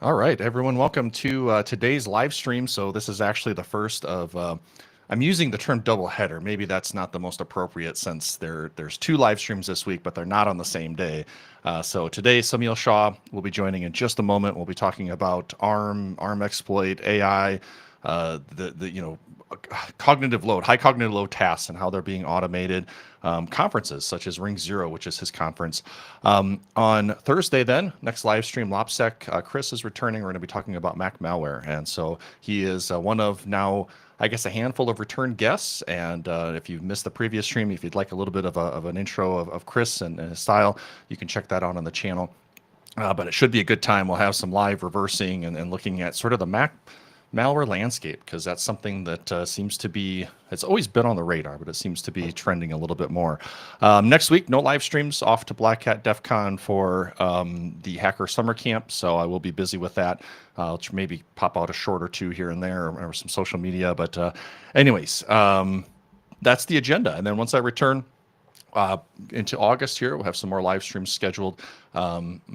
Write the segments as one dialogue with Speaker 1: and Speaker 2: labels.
Speaker 1: All right, everyone, welcome to today's live stream. So this is actually the first of. I'm using the term double header. Maybe that's not the most appropriate since there's two live streams this week, but they're not on the same day. So today, Saumil Shah will be joining in just a moment. We'll be talking about ARM exploit, AI, the cognitive load, high cognitive load tasks, and how they're being automated. Conferences such as Ring Zero, which is his conference. On Thursday, then next live stream, Lopsec, Chris is returning. We're going to be talking about Mac malware, and so he is one of now, I guess, a handful of return guests. And if you've missed the previous stream, if you'd like a little bit of an intro of Chris and his style, you can check that out on the channel. But it should be a good time. We'll have some live reversing and looking at sort of the Mac malware landscape, because that's something that seems to be, it's always been on the radar, but it seems to be trending a little bit more. Next week, no live streams, off to Black Hat DEF CON for the Hacker Summer Camp, so I will be busy with that. I'll maybe pop out a short or two here and there, or some social media, but anyways, that's the agenda. And then once I return, into August here, we'll have some more live streams scheduled.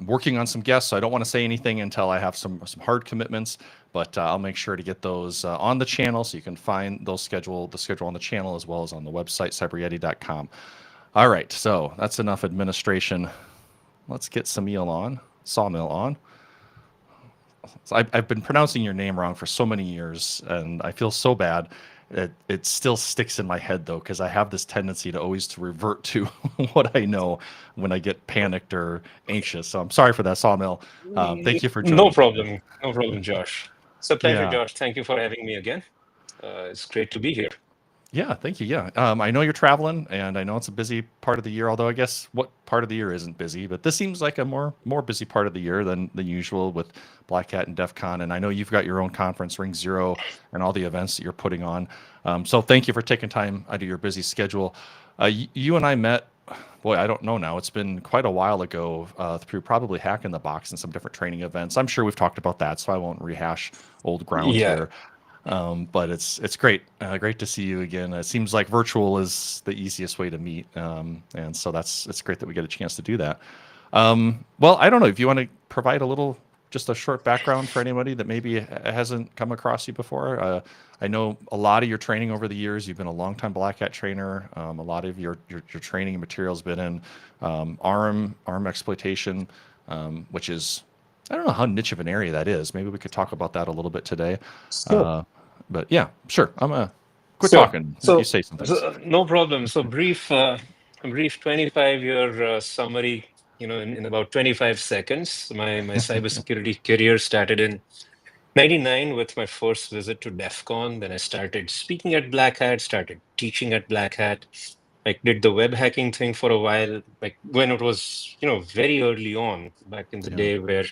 Speaker 1: Working on some guests, so I don't want to say anything until I have some hard commitments, but I'll make sure to get those on the channel, so you can find the schedule on the channel as well as on the website cyberyeti.com. All right, so that's enough administration. Let's get Saumil on. So I've been pronouncing your name wrong for so many years, and I feel so bad. It still sticks in my head though, because I have this tendency to always to revert to what I know when I get panicked or anxious. So I'm sorry for that, Sawmill. Thank you for
Speaker 2: No
Speaker 1: joining me.
Speaker 2: problem. No problem, Josh. It's a pleasure,
Speaker 1: Yeah.
Speaker 2: Josh. Thank you for having me again. It's great to be here.
Speaker 1: Yeah, thank you. Yeah, I know you're traveling, and I know it's a busy part of the year. Although I guess what part of the year isn't busy, but this seems like a more busy part of the year than usual with Black Hat and DEF CON. And I know you've got your own conference, Ring Zero, and all the events that you're putting on. So thank you for taking time out of your busy schedule. You and I met. Boy, I don't know now. It's been quite a while ago through probably Hack in the Box and some different training events. I'm sure we've talked about that, so I won't rehash old ground
Speaker 2: Yeah.
Speaker 1: here. But it's great, great to see you again. It seems like virtual is the easiest way to meet, and so it's great that we get a chance to do that. Well, I don't know if you want to provide just a short background for anybody that maybe hasn't come across you before. I know a lot of your training over the years. You've been a longtime Black Hat trainer. A lot of your training and materials been in ARM exploitation, which is, I don't know how niche of an area that is. Maybe we could talk about that a little bit today.
Speaker 2: So,
Speaker 1: Uh, but yeah, sure. I'm gonna quit
Speaker 2: so,
Speaker 1: talking. Let you
Speaker 2: so,
Speaker 1: say some things.
Speaker 2: so no problem. So, brief 25-year summary. In about 25 seconds, my cybersecurity career started in '99 with my first visit to DEF CON. Then I started speaking at Black Hat, started teaching at Black Hat. Like did the web hacking thing for a while, like when it was, very early on back in the
Speaker 1: Yeah.
Speaker 2: day where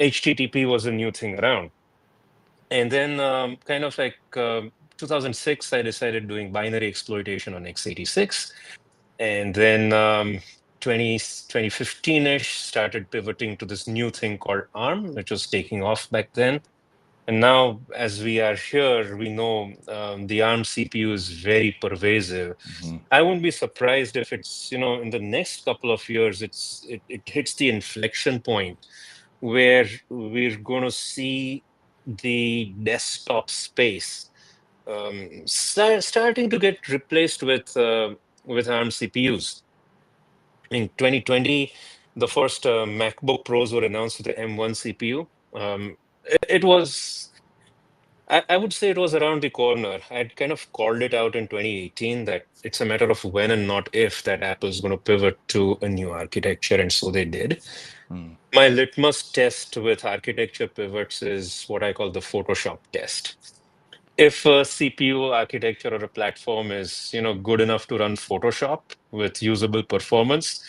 Speaker 2: HTTP was a new thing around. And then kind of like 2006, I decided doing binary exploitation on x86. And then 2015-ish started pivoting to this new thing called ARM, which was taking off back then. And now, as we are here, we know the ARM CPU is very pervasive.
Speaker 1: Hmm.
Speaker 2: I wouldn't be surprised if it's, in the next couple of years, it hits the inflection point where we're going to see the desktop space starting to get replaced with ARM CPUs. In 2020, the first MacBook Pros were announced with the M1 CPU. It was, I would say it was around the corner. I'd kind of called it out in 2018 that it's a matter of when and not if that Apple's going to pivot to a new architecture, and so they did.
Speaker 1: Mm.
Speaker 2: My litmus test with architecture pivots is what I call the Photoshop test. If a CPU architecture or a platform is, good enough to run Photoshop with usable performance,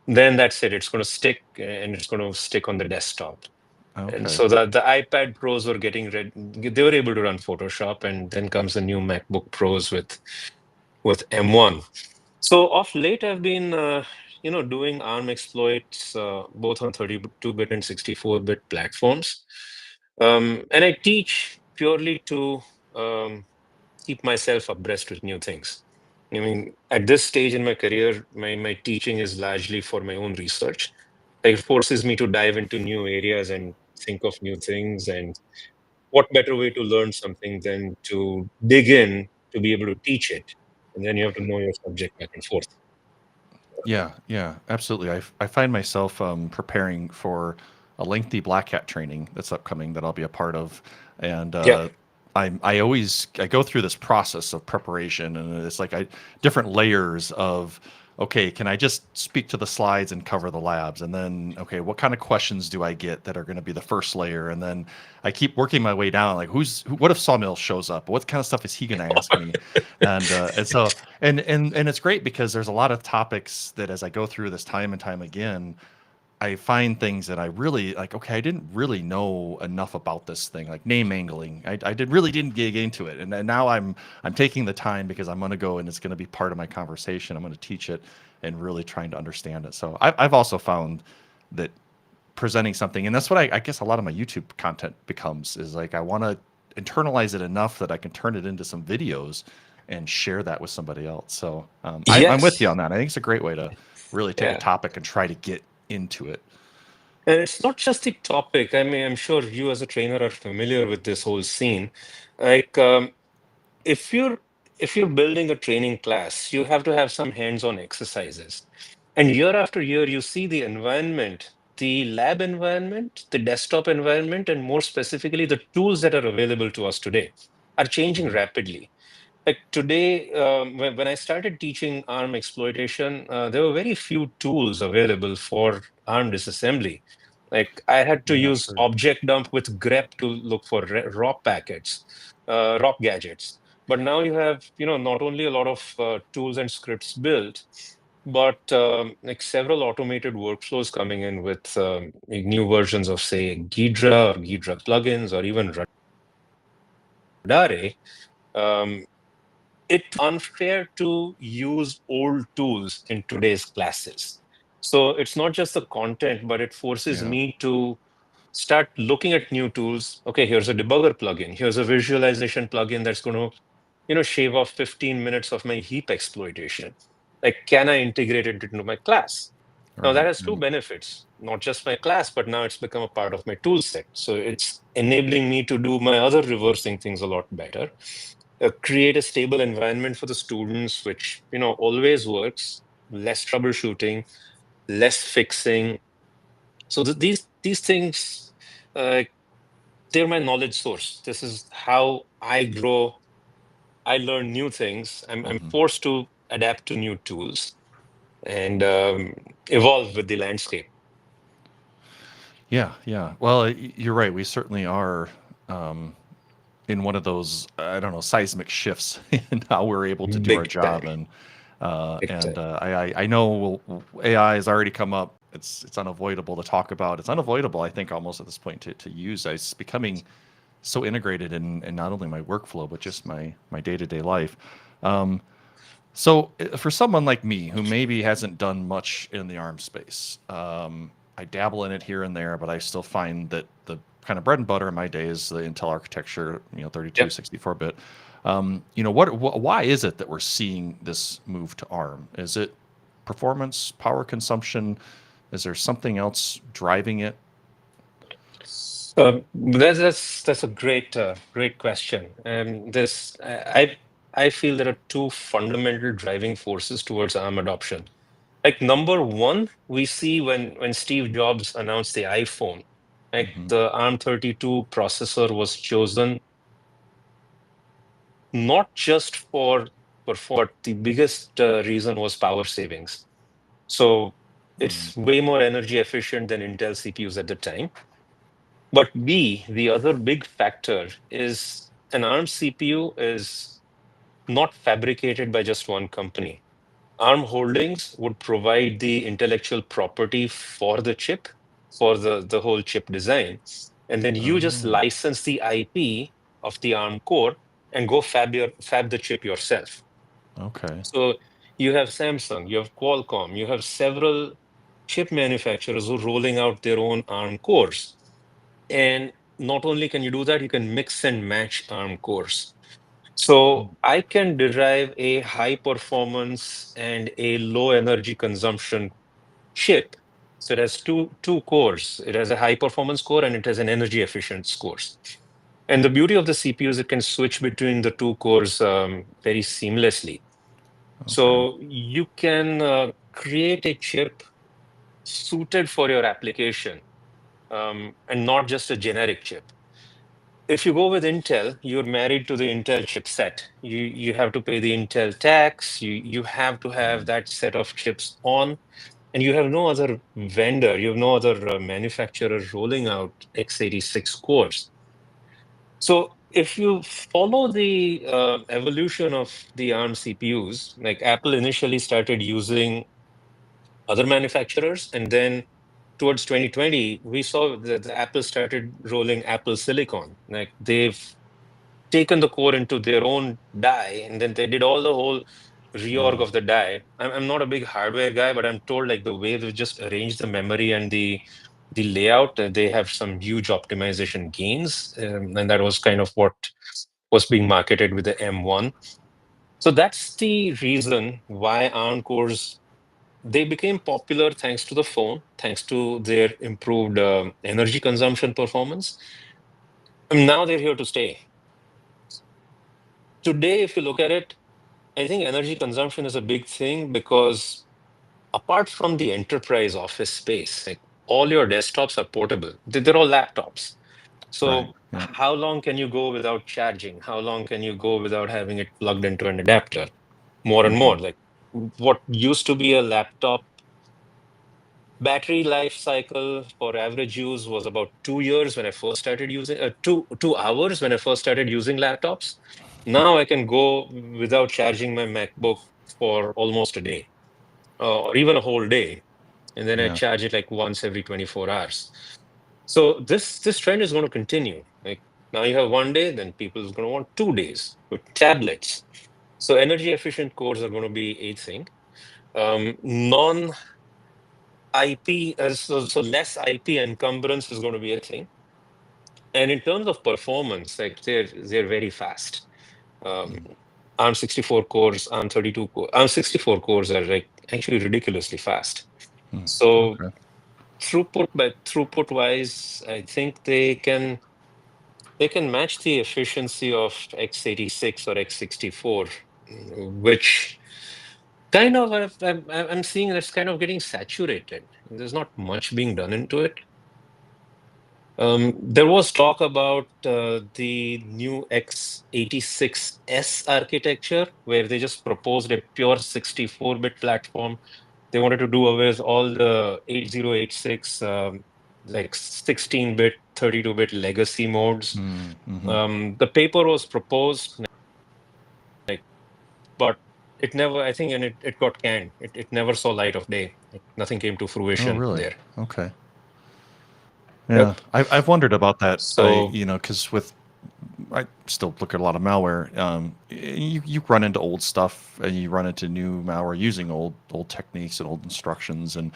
Speaker 2: then that's it. It's going to stick, and it's going to stick on the desktop. And
Speaker 1: Okay.
Speaker 2: so the iPad Pros were getting ready; they were able to run Photoshop, and then comes the new MacBook Pros with M1. So of late, I've been doing ARM exploits both on 32-bit and 64-bit platforms, and I teach purely to keep myself abreast with new things. I mean, at this stage in my career, my teaching is largely for my own research. Like, it forces me to dive into new areas and think of new things. And what better way to learn something than to dig in to be able to teach it? And then you have to know your subject back and forth.
Speaker 1: Yeah, yeah, absolutely. I find myself preparing for a lengthy black hat training that's upcoming that I'll be a part of, and
Speaker 2: Yeah.
Speaker 1: I go through this process of preparation, and it's like I different layers of, okay, can I just speak to the slides and cover the labs, and then okay, what kind of questions do I get that are going to be the first layer, and then I keep working my way down, like what if Sawmill shows up? What kind of stuff is he going to ask me? And so and it's great because there's a lot of topics that as I go through this time and time again, I find things that I really like. Okay, I didn't really know enough about this thing, like name angling. I really didn't dig into it, and then now I'm taking the time because I'm going to go and it's going to be part of my conversation. I'm going to teach it and really trying to understand it. So I've also found that presenting something, and that's what I guess a lot of my YouTube content becomes is like I want to internalize it enough that I can turn it into some videos and share that with somebody else. So I'm with you
Speaker 2: Yes.
Speaker 1: on that. I think it's a great way to really take a
Speaker 2: Yeah.
Speaker 1: topic and try to get into it.
Speaker 2: And it's not just the topic. I mean, I'm sure you as a trainer are familiar with this whole scene. Like, if you're if you're building a training class, you have to have some hands-on exercises. And year after year, you see the environment, the lab environment, the desktop environment, and more specifically, the tools that are available to us today are changing
Speaker 1: Mhm.
Speaker 2: rapidly. Like today, when I started teaching ARM exploitation, there were very few tools available for ARM disassembly. Like I had to
Speaker 1: Yeah,
Speaker 2: use
Speaker 1: true.
Speaker 2: object dump with grep to look for ROP packets, ROP gadgets. But now you have, not only a lot of tools and scripts built, but like several automated workflows coming in with like new versions of, say, Ghidra or Ghidra plugins or even Radare. Um, it's unfair to use old tools in today's classes. So it's not just the content, but it forces
Speaker 1: Yeah.
Speaker 2: me to start looking at new tools. Okay, here's a debugger plugin. Here's a visualization plugin that's going to, shave off 15 minutes of my heap exploitation. Like, can I integrate it into my class? Now that
Speaker 1: Right.
Speaker 2: has two
Speaker 1: Right.
Speaker 2: benefits, not just my class, but now it's become a part of my tool set. So it's enabling me to do my other reversing things a lot better, create a stable environment for the students, which always works. Less troubleshooting, less fixing. So these things, uh, they're my knowledge source. This is how I grow. I learn new things. I'm
Speaker 1: Mhm.
Speaker 2: forced to adapt to new tools and evolve with the landscape.
Speaker 1: Yeah. Yeah. Well, you're right. We certainly are in one of those I don't know seismic shifts in how we're able to do our
Speaker 2: Big
Speaker 1: job,
Speaker 2: time.
Speaker 1: and
Speaker 2: Big time.
Speaker 1: I know AI has already come up. It's unavoidable to talk about. It's unavoidable, I think, almost at this point to use. It's becoming so integrated in not only my workflow but just my day to day life. Um, so for someone like me who maybe hasn't done much in the ARM space, I dabble in it here and there, but I still find that the kind of bread and butter in my day is the Intel architecture, 32,
Speaker 2: Yep.
Speaker 1: 64-bit. Why is it that we're seeing this move to ARM? Is it performance, power consumption? Is there something else driving it?
Speaker 2: That's a great question. And this I feel there are two fundamental driving forces towards ARM adoption. Like number one, we see when Steve Jobs announced the iPhone, like
Speaker 1: Hmm.
Speaker 2: the ARM32 processor was chosen not just for performance, but the biggest reason was power savings. So
Speaker 1: Mm.
Speaker 2: it's way more energy efficient than Intel CPUs at the time. But B, the other big factor is an ARM CPU is not fabricated by just one company. ARM Holdings would provide the intellectual property for the chip, for the whole chip design. And then you just
Speaker 1: Oh,
Speaker 2: license the IP of the ARM core and go fab the chip yourself.
Speaker 1: okay.
Speaker 2: So you have Samsung, you have Qualcomm, you have several chip manufacturers who are rolling out their own ARM cores. And not only can you do that, you can mix and match ARM cores. So I can derive a high performance and a low energy consumption chip, So it has two cores. It has a high performance core and it has an energy efficient cores. And the beauty of the CPU is it can switch between the two cores very seamlessly.
Speaker 1: Okay.
Speaker 2: So you can create a chip suited for your application, and not just a generic chip. If you go with Intel, you're married to the Intel chipset. You have to pay the Intel tax. You have to have that set of chips on, and you have no other vendor. You have no other manufacturer rolling out x86 cores. So if you follow the evolution of the ARM CPUs, like Apple initially started using other manufacturers, and then towards 2020, we saw that the Apple started rolling Apple Silicon. Like they've taken the core into their own die, and then they did all the whole reorg
Speaker 1: Yeah.
Speaker 2: of the die. I'm not a big hardware guy, but I'm told like the way they just arranged the memory and the layout, they have some huge optimization gains, and that was kind of what was being marketed with the M1. So that's the reason why ARM cores, they became popular thanks to the phone, thanks to their improved energy consumption performance. And now they're here to stay. Today, if you look at it, I think energy consumption is a big thing because apart from the enterprise office space, like all your desktops are portable. They're all laptops.
Speaker 1: Right.
Speaker 2: So
Speaker 1: Yeah.
Speaker 2: how long can you go without charging? How long can you go without having it plugged into an adapter? More and
Speaker 1: Hmm.
Speaker 2: more. Like what used to be a laptop battery life cycle for average use was about 2 years when I first started using 2 hours when I first started using laptops. Now I can go without charging my MacBook for almost a day, or even a whole day, and then I
Speaker 1: Yeah.
Speaker 2: charge it like once every 24 hours. So this trend is going to continue. Like now you have one day, then people are going to want 2 days with tablets. So energy efficient cores are going to be a thing. Non IP, so less IP encumbrance is going to be a thing. And in terms of performance, like they're very fast. Um, ARM64 cores, ARM32 core, ARM64 cores are like actually ridiculously fast.
Speaker 1: Mm.
Speaker 2: So
Speaker 1: Okay.
Speaker 2: throughput wise, I think they can match the efficiency of x86 or x64, which kind of I'm seeing that's kind of getting saturated. There's not much being done into it. There was talk about the new x86S architecture, where they just proposed a pure 64-bit platform. They wanted to do away with all the 8086, like 16-bit, 32-bit legacy modes.
Speaker 1: Mm-hmm.
Speaker 2: The paper was proposed, like, but it never, I think, and it got canned. It never saw light of day. Like, nothing came to
Speaker 1: Oh,
Speaker 2: fruition
Speaker 1: really?
Speaker 2: there.
Speaker 1: Okay. Yeah,
Speaker 2: Yep.
Speaker 1: I've wondered about that.
Speaker 2: So,
Speaker 1: Because with I still look at a lot of malware. You run into old stuff and you run into new malware using old techniques and old instructions, and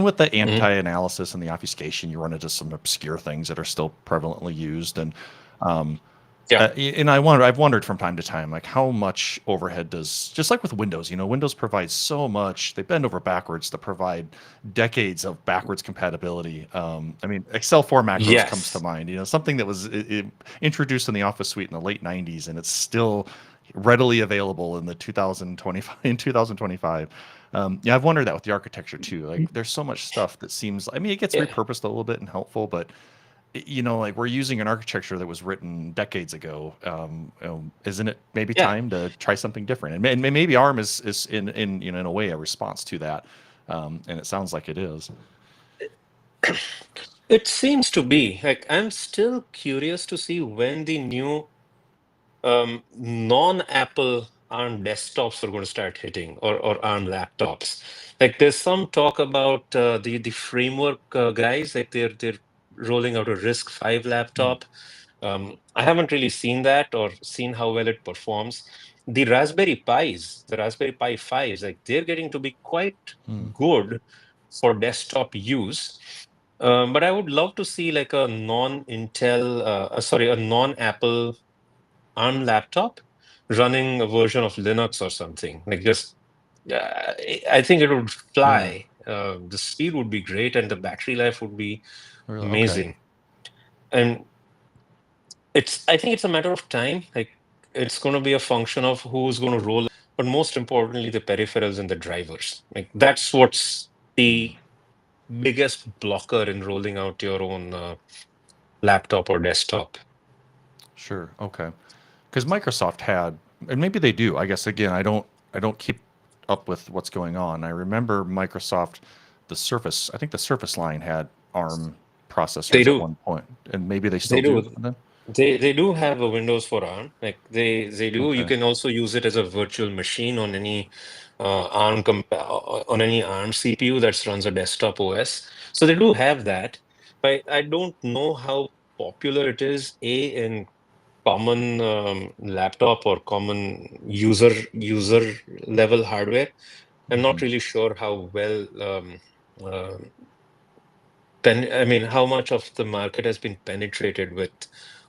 Speaker 1: with the
Speaker 2: mhm,
Speaker 1: anti-analysis and the obfuscation, you run into some obscure things that are still prevalently used. Um,
Speaker 2: yeah,
Speaker 1: and I've wondered from time to time, like how much overhead does, just like with Windows, Windows provides so much. They bend over backwards to provide decades of backwards compatibility. I mean, Excel 4 macros comes to
Speaker 2: yes.
Speaker 1: mind, something that was introduced in the Office suite in the late 90s, and it's still readily available in the 2025 in 2025. Yeah, I've wondered that with the architecture too. Like, there's so much stuff that seems, I mean, it gets
Speaker 2: Yeah,
Speaker 1: repurposed a little bit and helpful, but like we're using an architecture that was written decades ago. Isn't it maybe
Speaker 2: yeah.
Speaker 1: time to try something different? And maybe ARM is in a way a response to that, and it sounds like it is.
Speaker 2: It seems to be. Like, I'm still curious to see when the new non-Apple ARM desktops are going to start hitting, or ARM laptops. Like, there's some talk about the framework guys, like they're rolling out a RISC-V
Speaker 1: Mm,
Speaker 2: laptop. I haven't really seen that or seen how well it performs. The Raspberry Pis, the Raspberry Pi 5s, like they're getting to be quite
Speaker 1: mm,
Speaker 2: good for desktop use. But I would love to see like a non-Intel, sorry, a non-Apple ARM laptop running a version of Linux or something. Like just, I think it would
Speaker 1: yeah.
Speaker 2: fly. The speed would be great, and the battery life would be
Speaker 1: Really? Okay.
Speaker 2: amazing. And I think it's a matter of time. Like it's going to be a function of who's going to roll, but most importantly, the peripherals and the drivers. Like that's what's the biggest blocker in rolling out your own laptop or desktop.
Speaker 1: Sure. Okay. Because Microsoft had, and maybe they do. I guess again, I don't keep up with what's going on. I remember Microsoft, the Surface. I think the Surface line had ARM
Speaker 2: They
Speaker 1: processors at
Speaker 2: do.
Speaker 1: one point, and maybe they
Speaker 2: They
Speaker 1: still do.
Speaker 2: do.
Speaker 1: Then
Speaker 2: They do have a Windows for ARM. Like they do. You
Speaker 1: okay.
Speaker 2: can also use it as a virtual machine on any on any ARM CPU that runs a desktop OS. So they do have that. But I don't know how popular it is, in common laptop or common user level hardware. I'm
Speaker 1: Hmm.
Speaker 2: not really sure how well uh, I mean, how much of the market has been penetrated with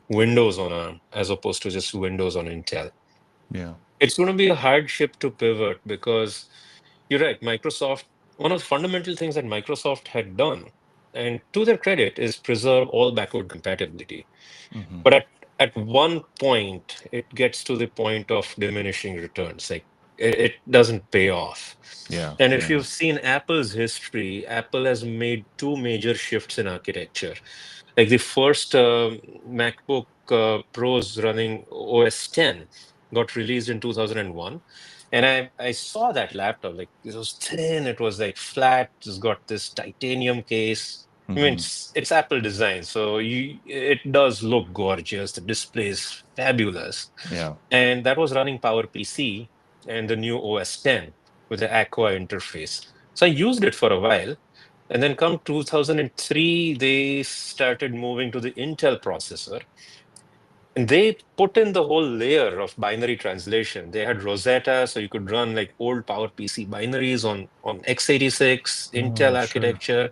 Speaker 2: Windows on ARM as opposed to just Windows on Intel?
Speaker 1: Yeah.
Speaker 2: It's going to be a hardship to pivot because you're right. One of the fundamental things that Microsoft had done, and to their credit, is preserve all backward compatibility.
Speaker 1: Hmm.
Speaker 2: But at one point, it gets to the point of diminishing returns. Like it doesn't pay off.
Speaker 1: Yeah.
Speaker 2: And if
Speaker 1: Yeah.
Speaker 2: you've seen Apple's history, Apple has made two major shifts in architecture. Like the first MacBook Pros running OS 10 got released in 2001. And I saw that laptop, like it was thin, it was like flat, it's got this titanium case. I mean,
Speaker 1: Hmm.
Speaker 2: it's Apple design, so it does look gorgeous. The display is fabulous,
Speaker 1: Yeah.
Speaker 2: and that was running PowerPC and the new OS 10 with the Aqua interface. So I used it for a while, and then come 2003, they started moving to the Intel processor, and they put in the whole layer of binary translation. They had Rosetta, so you could run like old PowerPC binaries on x86 Intel
Speaker 1: Oh, sure.
Speaker 2: architecture.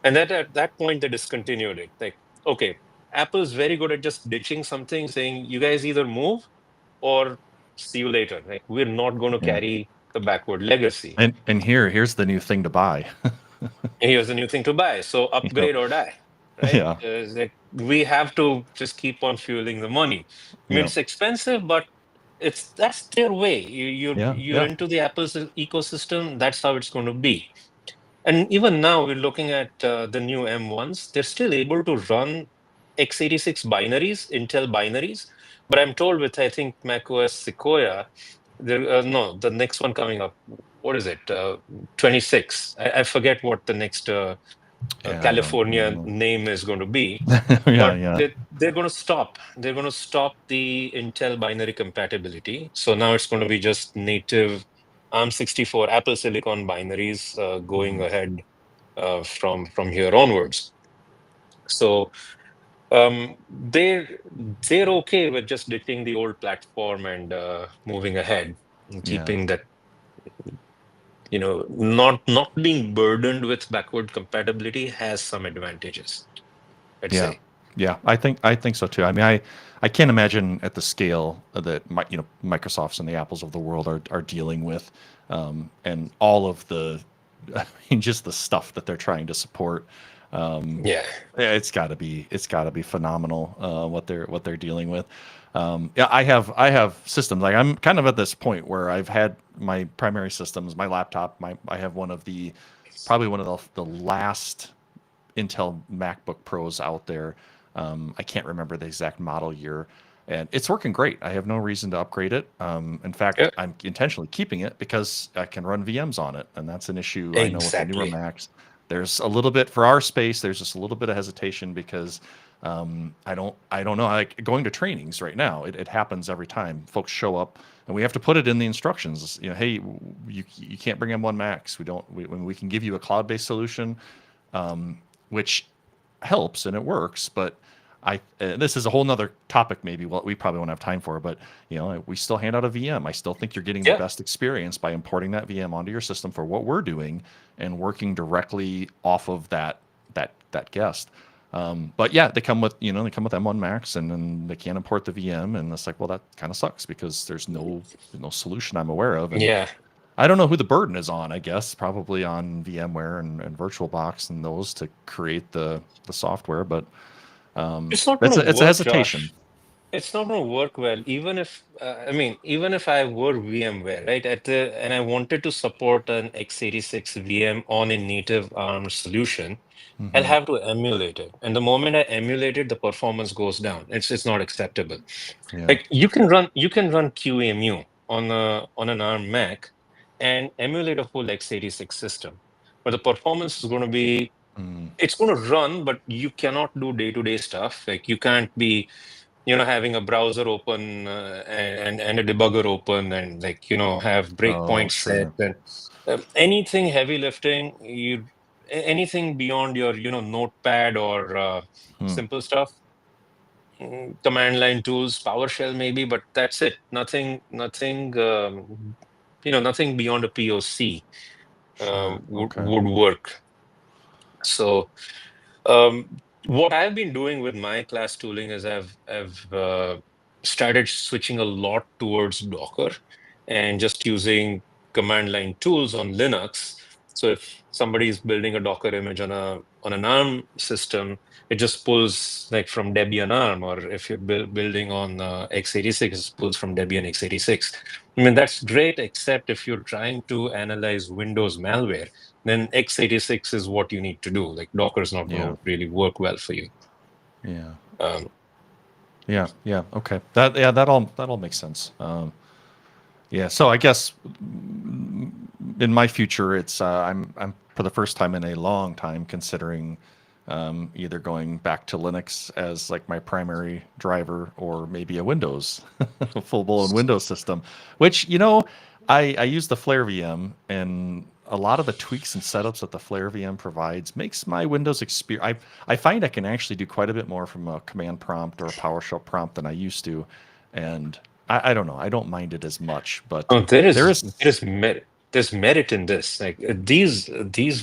Speaker 2: And that at that point they discontinued it. Like, okay, Apple's very good at just ditching something, saying you guys either move or see you later. Like, we're not going to
Speaker 1: Yeah.
Speaker 2: carry the backward legacy.
Speaker 1: And here's the new thing to buy.
Speaker 2: Here's a new thing to buy. So
Speaker 1: Yep.
Speaker 2: upgrade or die, right?
Speaker 1: Yeah.
Speaker 2: It's like we have to just keep on fueling the money. I mean,
Speaker 1: Yep.
Speaker 2: it's expensive, but that's their way.
Speaker 1: Yeah.
Speaker 2: You're
Speaker 1: Yeah.
Speaker 2: into the Apple's ecosystem. That's how it's going to be. And even now, we're looking at the new M1s. They're still able to run x86 binaries, Intel binaries. But I'm told with, I think, macOS Sequoia, no, the next one coming up, what is it? 26. I forget what the next
Speaker 1: Yeah. I don't
Speaker 2: California
Speaker 1: know.
Speaker 2: name is going to be.
Speaker 1: Yeah.
Speaker 2: But
Speaker 1: Yeah.
Speaker 2: they're going to stop. They're going to stop the Intel binary compatibility. So now it's going to be just native ARM64 Apple Silicon binaries going
Speaker 1: Hmm.
Speaker 2: ahead from here onwards. So they're okay with just ditching the old platform and moving ahead and
Speaker 1: Yeah.
Speaker 2: keeping that, not being burdened with backward compatibility has some advantages, I'd
Speaker 1: Yeah,
Speaker 2: say.
Speaker 1: yeah, I think so too. I mean, I can't imagine at the scale that Microsofts and the Apples of the world are dealing with, and all of the, I mean, just the stuff that they're trying to support.
Speaker 2: Yeah.
Speaker 1: Yeah, it's got to be phenomenal what they're dealing with. Yeah, I have systems like I'm kind of at this point where I've had my primary systems, my laptop, I have probably one of the last Intel MacBook Pros out there. I can't remember the exact model year, and it's working great. I have no reason to upgrade it. In fact,
Speaker 2: Yeah,
Speaker 1: I'm intentionally keeping it because I can run VMs on it, and that's an issue I know with the newer
Speaker 2: exactly.
Speaker 1: Macs. There's a little bit for our space. There's just a little bit of hesitation because I don't know. Like going to trainings right now, it happens every time folks show up, and we have to put it in the instructions. Hey, you can't bring M1 Macs. When we can give you a cloud-based solution, which helps and it works. But this is a whole nother topic. Maybe we probably won't have time for, but we still hand out a VM. I still think you're getting the
Speaker 2: Yeah.
Speaker 1: best experience by importing that VM onto your system for what we're doing and working directly off of that guest. But yeah, they come with M1 Max, and then they can't import the VM, and it's like, well, that kind of sucks because there's no solution I'm aware of. And
Speaker 2: Yeah.
Speaker 1: I don't know who the burden is on. I guess probably on VMware and VirtualBox and those to create the software, but
Speaker 2: It's not going
Speaker 1: it's
Speaker 2: to
Speaker 1: it's a
Speaker 2: work,
Speaker 1: hesitation.
Speaker 2: Josh. It's not going to work well. Even if, I mean, even if I were VMware, right, and I wanted to support an x86 VM on a native ARM solution, I'll
Speaker 1: Hmm.
Speaker 2: have to emulate it. And the moment I emulate it, the performance goes down. It's not acceptable.
Speaker 1: Yeah.
Speaker 2: Like you can run QEMU on an ARM Mac and emulate a full x86 system. But the performance is going to be
Speaker 1: Mm.
Speaker 2: it's going to run, but you cannot do day-to-day stuff. Like you can't be, having a browser open and a debugger open and like, have
Speaker 1: Oh,
Speaker 2: breakpoints set
Speaker 1: sure.
Speaker 2: and anything heavy lifting, anything beyond your, notepad or
Speaker 1: Hmm.
Speaker 2: simple stuff, command line tools, PowerShell maybe, but that's it. Nothing, nothing beyond a POC
Speaker 1: Sure. Okay.
Speaker 2: would work. So what I've been doing with my class tooling is I've started switching a lot towards Docker and just using command line tools on Linux. So if somebody is building a Docker image on an ARM system, it just pulls like from Debian ARM, or if you're building on x86, it pulls from Debian x86. I mean, that's great, except if you're trying to analyze Windows malware, then x86 is what you need to do. Like Docker is not going
Speaker 1: Yeah.
Speaker 2: to really work well for you.
Speaker 1: Yeah.
Speaker 2: Um,
Speaker 1: Yeah. Yeah. Okay. That all makes sense. Yeah. So I guess in my future, it's I'm for the first time in a long time considering either going back to Linux as like my primary driver or maybe a Windows, a full blown Windows system. Which I use the Flare VM, and a lot of the tweaks and setups that the Flare VM provides makes my Windows experience. I find I can actually do quite a bit more from a command prompt or a PowerShell prompt than I used to, and I don't know. I don't mind it as much, but
Speaker 2: oh, there
Speaker 1: there
Speaker 2: is
Speaker 1: is.
Speaker 2: there's merit in this. Like these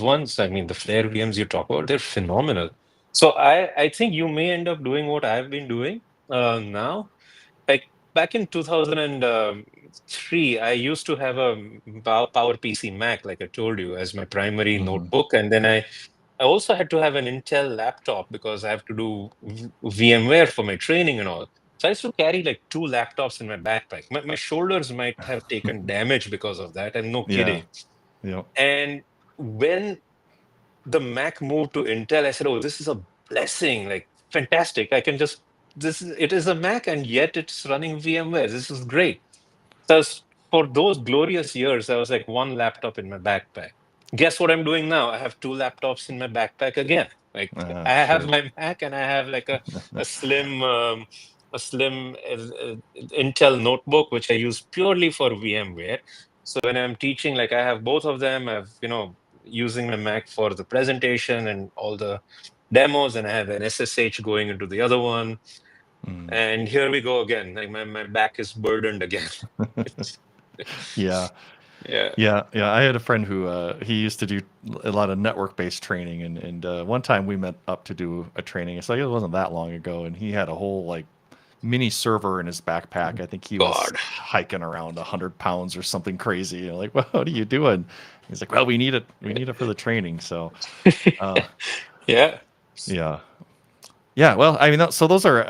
Speaker 2: ones, I mean, the Flare VMs you talk about, they're phenomenal. So I think you may end up doing what I've been doing now. Like back in 2003, I used to have a PowerPC Mac, like I told you, as my primary
Speaker 1: Mhm.
Speaker 2: notebook, and then I also had to have an Intel laptop because I have to do VMware for my training and all. So I used to carry like two laptops in my backpack. My shoulders might have taken damage because of that, and no
Speaker 1: Yeah.
Speaker 2: kidding.
Speaker 1: Yep.
Speaker 2: And when the Mac moved to Intel, I said, "Oh, this is a blessing! Like fantastic! I can just it is a Mac, and yet it's running VMware. This is great." So for those glorious years, I was like one laptop in my backpack. Guess what I'm doing now? I have two laptops in my backpack again. Like I have
Speaker 1: Sure.
Speaker 2: my Mac and I have like a slim Intel notebook which I use purely for VMware. So when I'm teaching, like I have both of them. I've using my Mac for the presentation and all the demos, and I have an SSH going into the other one.
Speaker 1: Mm.
Speaker 2: And here we go again. Like my back is burdened again.
Speaker 1: Yeah.
Speaker 2: Yeah.
Speaker 1: Yeah. I had a friend who he used to do a lot of network based training, and one time we met up to do a training. It's like it wasn't that long ago, and he had a whole like mini server in his backpack. I think he was
Speaker 2: God.
Speaker 1: hiking around 100 pounds or something crazy. Like, well, what are you doing? He's like, well, we need it. We need it for the training. So, uh,
Speaker 2: Yeah.
Speaker 1: yeah. Yeah, well, I mean, so those are,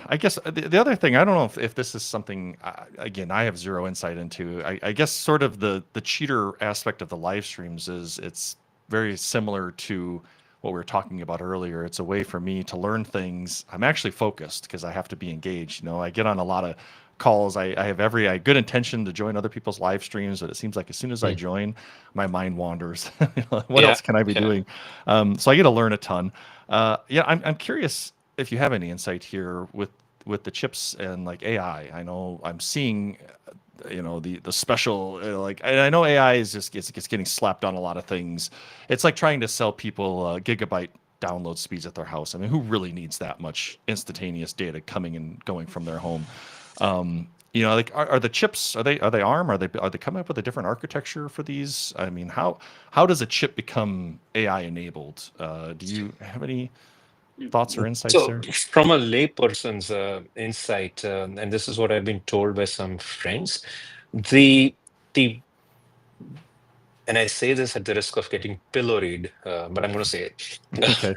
Speaker 1: I guess, the other thing. I don't know if this is something. Again, I have zero insight into. I guess sort of the cheater aspect of the live streams is it's very similar to what we were talking about earlier. It's a way for me to learn things. I'm actually focused because I have to be engaged. I get on a lot of calls. I have every good intention to join other people's live streams, but it seems like as soon as I
Speaker 2: Mm.
Speaker 1: join, my mind wanders. What
Speaker 2: Yeah.
Speaker 1: else can I be
Speaker 2: Yeah.
Speaker 1: doing? So I get to learn a ton. Yeah, I'm curious if you have any insight here with the chips and like AI. I know I'm seeing, the special like I know AI is just it's getting slapped on a lot of things. It's like trying to sell people gigabyte download speeds at their house. I mean, who really needs that much instantaneous data coming and going from their home? Like are the chips are they ARM? Are they coming up with a different architecture for these? I mean, how does a chip become AI enabled? Do you have any thoughts or insights
Speaker 2: So,
Speaker 1: there?
Speaker 2: from a layperson's insight, and this is what I've been told by some friends, the the and I say this at the risk of getting pilloried, but I'm going to say it.
Speaker 1: Okay.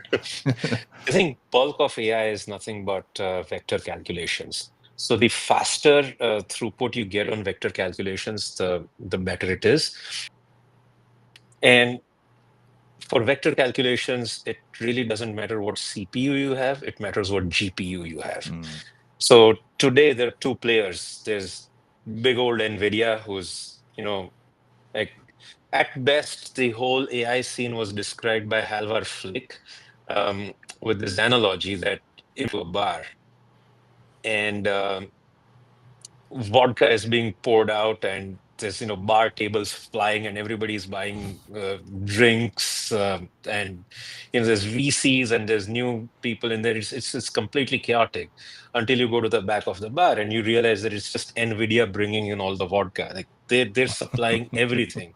Speaker 2: I think bulk of AI is nothing but vector calculations. So the faster throughput you get on vector calculations, the better it is. And for vector calculations, it really doesn't matter what CPU you have, it matters what GPU you have.
Speaker 1: Mm,
Speaker 2: So today there are two players. There's big old NVIDIA, who's, like at best, the whole AI scene was described by Halvar Flick um, with this analogy that into a bar and vodka is being poured out and there's bar tables flying and everybody's buying drinks and there's VCs and there's new people in there. It's completely chaotic until you go to the back of the bar and you realize that it's just Nvidia bringing in all the vodka. Like they're supplying everything.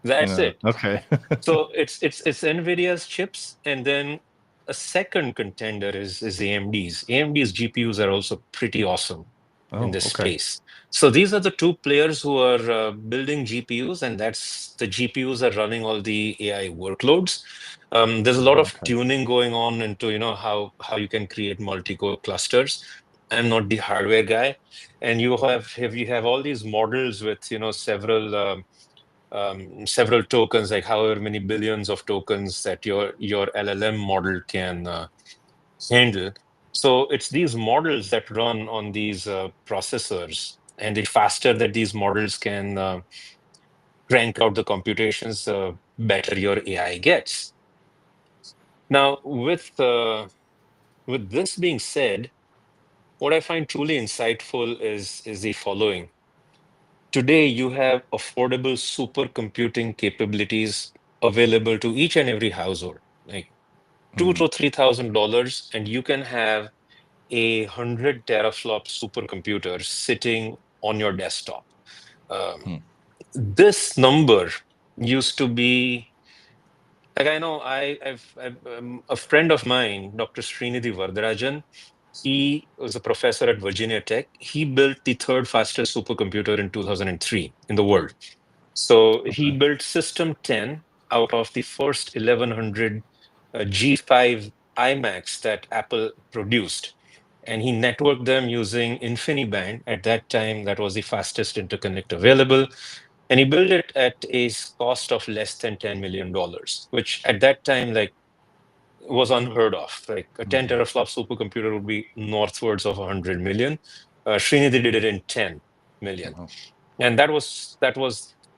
Speaker 2: That's
Speaker 1: yeah.
Speaker 2: it.
Speaker 1: Okay.
Speaker 2: So it's Nvidia's chips, and then a second contender is AMD's. AMD's GPUs are also pretty awesome in
Speaker 1: Oh,
Speaker 2: this
Speaker 1: okay.
Speaker 2: space. So these are the two players who are building GPUs, and that's the GPUs are running all the AI workloads. There's a lot of
Speaker 1: Okay.
Speaker 2: tuning going on into how you can create multi-core clusters. I'm not the hardware guy, and you have all these models with several tokens, like however many billions of tokens that your LLM model can handle. So it's these models that run on these processors, and the faster that these models can crank out the computations, the better your AI gets. Now, with this being said, what I find truly insightful is the following. Today, you have affordable supercomputing capabilities available to each and every household, like two
Speaker 1: Mm,
Speaker 2: to $3,000, and you can have 100 teraflop supercomputer sitting on your desktop. Um,
Speaker 1: mm,
Speaker 2: this number used to be like I know I've a friend of mine, Dr. Srinidhi Vardarajan. He was a professor at Virginia Tech. He built the third fastest supercomputer in 2003 in the world. So he
Speaker 1: okay.
Speaker 2: built System 10 out of the first 1100 G5 iMacs that Apple produced. And he networked them using InfiniBand. At that time, that was the fastest interconnect available. And he built it at a cost of less than $10 million, which at that time, like, was unheard of. Like a 10
Speaker 1: Hmm.
Speaker 2: teraflop supercomputer would be northwards of 100 million. Srinidhi did it in 10 million,
Speaker 1: Wow.
Speaker 2: and that was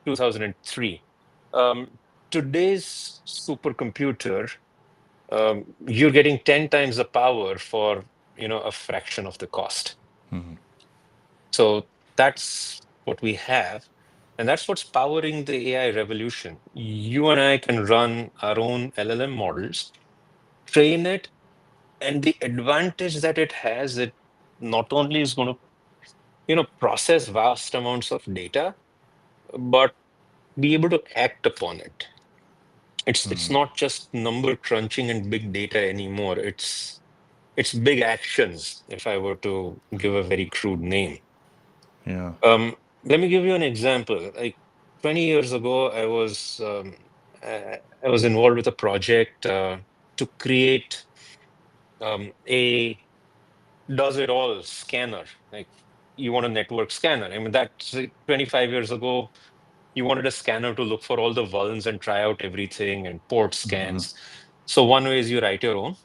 Speaker 2: 2003. Um, Today's supercomputer, you're getting 10 times the power for a fraction of the cost.
Speaker 1: Hmm.
Speaker 2: So that's what we have, and that's what's powering the AI revolution. You and I can run our own LLM models, train it, and the advantage that it has, it not only is going to process vast amounts of data, but be able to act upon it. It's
Speaker 1: Hmm.
Speaker 2: not just number crunching and big data anymore. It's big actions, if I were to give a very crude name.
Speaker 1: Yeah.
Speaker 2: Let me give you an example. Like 20 years ago, I was involved with a project to create a does it all scanner. Like you want a network scanner. I mean, that's like 25 years ago. You wanted a scanner to look for all the vulns and try out everything and port
Speaker 1: Hmm.
Speaker 2: scans. So one way is you write your own.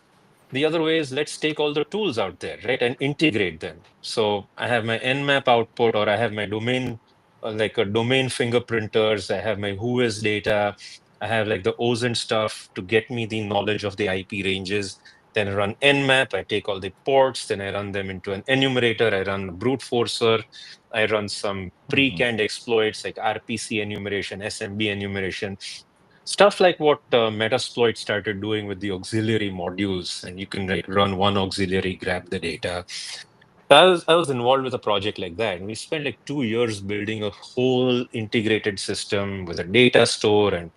Speaker 2: The other way is let's take all the tools out there, right, and integrate them. So I have my Nmap output, or I have my domain, like a domain fingerprinters. I have my Whois data. I have like the OSINT stuff to get me the knowledge of the IP ranges. Then I run Nmap. I take all the ports. Then I run them into an enumerator. I run a brute forcer. I run some
Speaker 1: Hmm.
Speaker 2: pre-canned exploits like RPC enumeration, SMB enumeration, stuff like what Metasploit started doing with the auxiliary modules, and you can like run one auxiliary, grab the data. I was involved with a project like that, and we spent like 2 years building a whole integrated system with a data store, and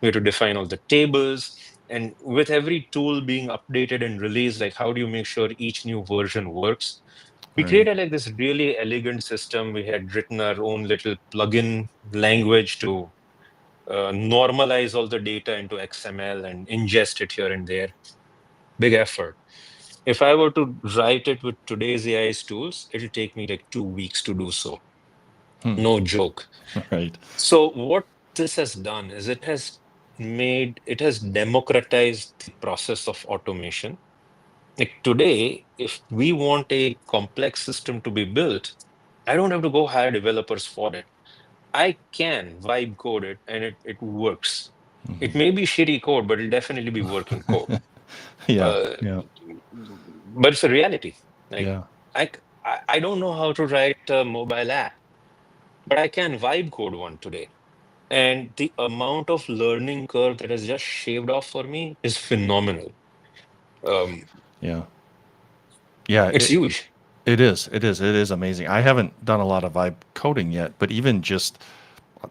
Speaker 2: we had to define all the tables. And with every tool being updated and released, like how do you make sure each new version works? We
Speaker 1: Right.
Speaker 2: created like this really elegant system. We had written our own little plugin language to normalize all the data into XML and ingest it here and there. Big effort. If I were to write it with today's AI tools, it'll take me like 2 weeks to do so.
Speaker 1: Hmm.
Speaker 2: No joke.
Speaker 1: Right.
Speaker 2: So what this has done is it has democratized the process of automation. Like today, if we want a complex system to be built, I don't have to go hire developers for it. I can vibe code it and it works. It may be shitty code, but it'll definitely be working code.
Speaker 1: Yeah.
Speaker 2: Uh,
Speaker 1: Yeah.
Speaker 2: but it's a reality. Like
Speaker 1: Yeah.
Speaker 2: I don't know how to write a mobile app, but I can vibe code one today. And the amount of learning curve that has just shaved off for me is phenomenal. Um,
Speaker 1: Yeah. Yeah.
Speaker 2: it's huge.
Speaker 1: It is. It is. It is amazing. I haven't done a lot of vibe coding yet, but even just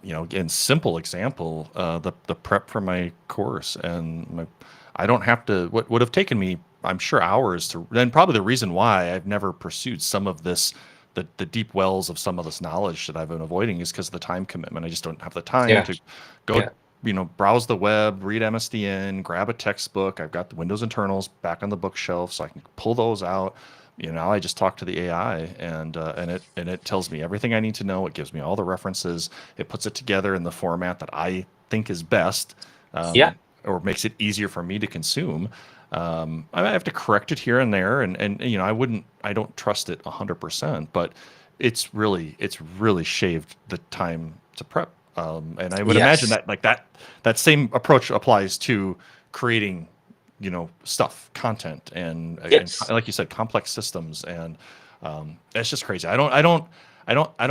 Speaker 1: again, simple example, the prep for my course and I don't have to. What would have taken me, I'm sure, hours to. And probably the reason why I've never pursued some of this, the deep wells of some of this knowledge that I've been avoiding, is because of the time commitment. I just don't have the time
Speaker 2: Yeah,
Speaker 1: to go,
Speaker 2: yeah,
Speaker 1: browse the web, read MSDN, grab a textbook. I've got the Windows internals back on the bookshelf, so I can pull those out. Now I just talk to the AI, and it tells me everything I need to know. It gives me all the references. It puts it together in the format that I think is best,
Speaker 2: yeah,
Speaker 1: or makes it easier for me to consume. I have to correct it here and there, and I don't trust it 100%, but it's really shaved the time to prep. And I would imagine
Speaker 2: yes,
Speaker 1: that like that same approach applies to creating stuff, content, and
Speaker 2: yes.
Speaker 1: like you said, complex systems, and it's just crazy. I don't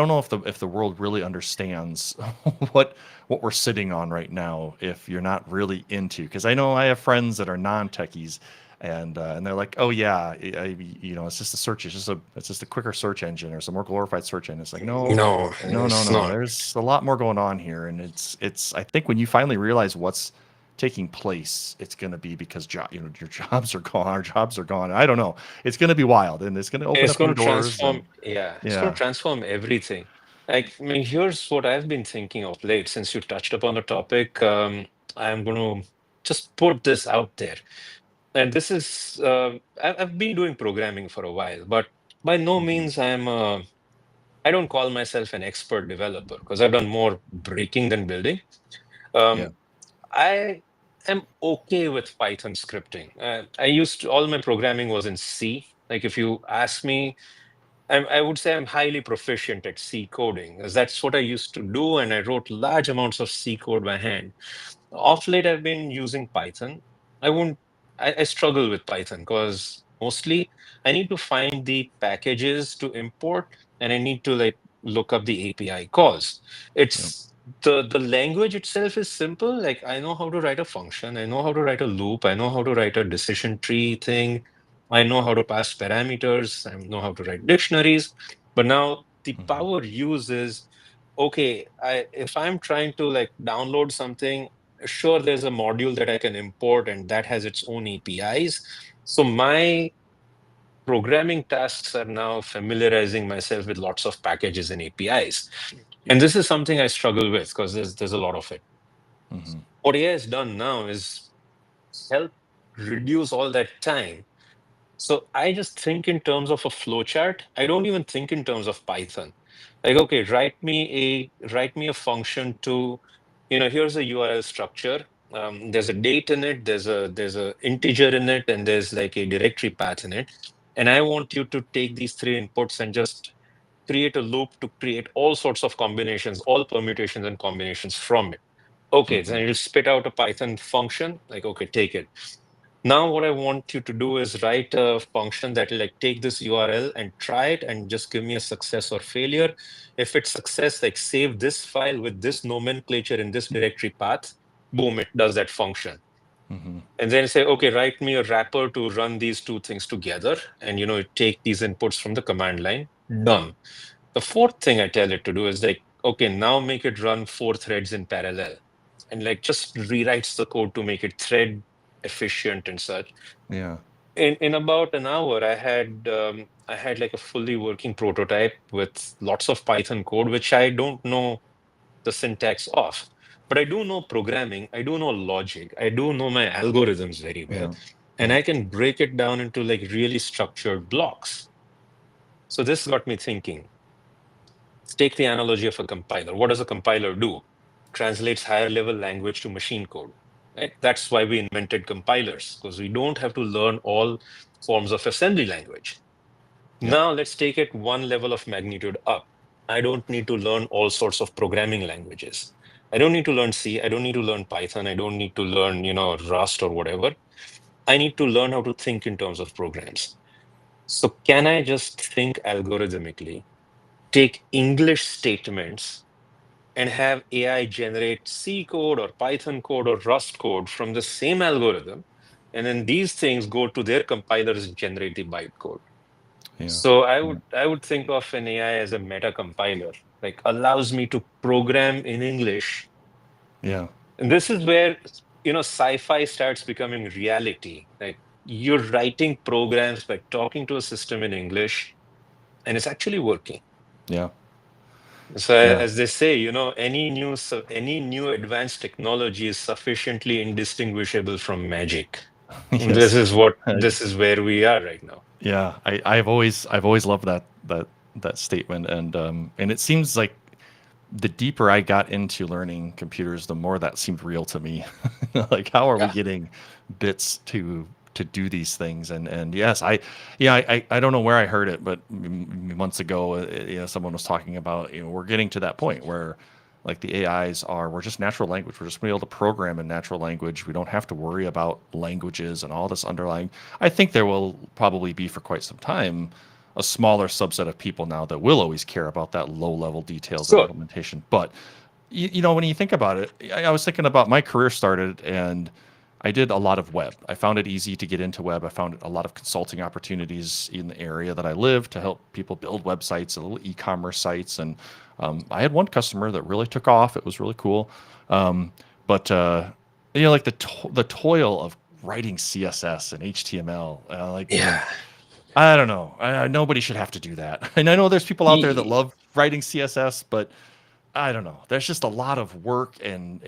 Speaker 1: know if the world really understands what what we're sitting on right now if you're not really into, because I know I have friends that are non-techies, and they're like, oh yeah, it's just a search, it's just a quicker search engine or some more glorified search engine. It's like, no,
Speaker 2: No,
Speaker 1: no, no,
Speaker 2: it's
Speaker 1: no.
Speaker 2: not.
Speaker 1: There's a lot more going on here, and it's. I think when you finally realize what's taking place, it's going to be because your jobs are gone, our jobs are gone. I don't know. It's going to be wild, and it's going to open
Speaker 2: It's
Speaker 1: up
Speaker 2: going
Speaker 1: new
Speaker 2: to
Speaker 1: doors, and
Speaker 2: transform, yeah, it's going
Speaker 1: yeah.
Speaker 2: to transform everything. Like, I mean, here's what I've been thinking of late since you touched upon the topic. I'm going to just put this out there. And this is, I've been doing programming for a while, but by no
Speaker 1: Hmm.
Speaker 2: means I don't call myself an expert developer because I've done more breaking than building.
Speaker 1: Yeah.
Speaker 2: Um, I am okay with Python scripting. All my programming was in C. Like if you ask me, I would say I'm highly proficient at C coding, as that's what I used to do, and I wrote large amounts of C code by hand. Off late, I've been using Python. I won't. I struggle with Python because mostly I need to find the packages to import, and I need to like look up the API calls.
Speaker 1: Yeah.
Speaker 2: It's the language itself is simple. Like I know how to write a function, I know how to write a loop, I know how to write a decision tree thing, I know how to pass parameters, I know how to write dictionaries. But now the
Speaker 1: Hmm.
Speaker 2: power use is okay. If I'm trying to like download something, sure, there's a module that I can import and that has its own APIs. So my programming tasks are now familiarizing myself with lots of packages and APIs.
Speaker 1: Yeah.
Speaker 2: And this is something I struggle with because there's a lot of it.
Speaker 1: Hmm.
Speaker 2: What AI has done now is help reduce all that time. So I just think in terms of a flowchart. I don't even think in terms of Python. Like, okay, write me a function to, here's a URL structure. There's a date in it, there's a integer in it, and there's like a directory path in it. And I want you to take these three inputs and just create a loop to create all sorts of combinations, all permutations and combinations from it. Okay,
Speaker 1: Hmm.
Speaker 2: then it'll spit out a Python function, like, okay, take it. Now, what I want you to do is write a function that will like take this URL and try it and just give me a success or failure. If it's success, like save this file with this nomenclature in this directory path. Boom, it does that function.
Speaker 1: Hmm.
Speaker 2: And then say, okay, write me a wrapper to run these two things together. And take these inputs from the command line. Done. The fourth thing I tell it to do is like, okay, now make it run 4 threads in parallel. And like just rewrites the code to make it thread efficient and such.
Speaker 1: Yeah.
Speaker 2: In about an hour, I had like a fully working prototype with lots of Python code, which I don't know the syntax of. but I do know programming, I do know logic, I do know my algorithms very well,
Speaker 1: Yeah.
Speaker 2: and
Speaker 1: Yeah.
Speaker 2: I can break it down into like really structured blocks. So this got me thinking. Let's take the analogy of a compiler. What does a compiler do? Translates higher level language to machine code. Right? That's why we invented compilers, because we don't have to learn all forms of assembly language.
Speaker 1: Yep.
Speaker 2: Now let's take it one level of magnitude up. I don't need to learn all sorts of programming languages. I don't need to learn C. I don't need to learn Python. I don't need to learn, Rust or whatever. I need to learn how to think in terms of programs. So can I just think algorithmically, take English statements and have AI generate C code or Python code or Rust code from the same algorithm? And then these things go to their compilers and generate the bytecode.
Speaker 1: Yeah.
Speaker 2: So I
Speaker 1: Yeah.
Speaker 2: would I would think of an AI as a meta compiler, like allows me to program in English.
Speaker 1: Yeah.
Speaker 2: And this is where sci-fi starts becoming reality. Like you're writing programs by talking to a system in English, and it's actually working.
Speaker 1: Yeah.
Speaker 2: So
Speaker 1: Yeah.
Speaker 2: as they say, any new advanced technology is sufficiently indistinguishable from magic. This
Speaker 1: Yes.
Speaker 2: is what this is where we are right now.
Speaker 1: Yeah, I've always loved that statement, and it seems like the deeper I got into learning computers, the more that seemed real to me. Like, how are we
Speaker 2: Yeah.
Speaker 1: getting bits to do these things? And yes, I don't know where I heard it, but months ago, someone was talking about, we're getting to that point where like the AIs we're just natural language. We're just gonna be able to program in natural language. We don't have to worry about languages and all this underlying. I think there will probably be for quite some time a smaller subset of people now that will always care about that low level details and
Speaker 2: Sure.
Speaker 1: implementation. But when you think about it, I was thinking about my career started and I did a lot of web. I found it easy to get into web. I found a lot of consulting opportunities in the area that I live to help people build websites, little e-commerce sites, and I had one customer that really took off. It was really cool, but like the toil of writing CSS and HTML,
Speaker 2: Yeah.
Speaker 1: I don't know. Nobody should have to do that. And I know there's people out there that love writing CSS, but I don't know. There's just a lot of work, and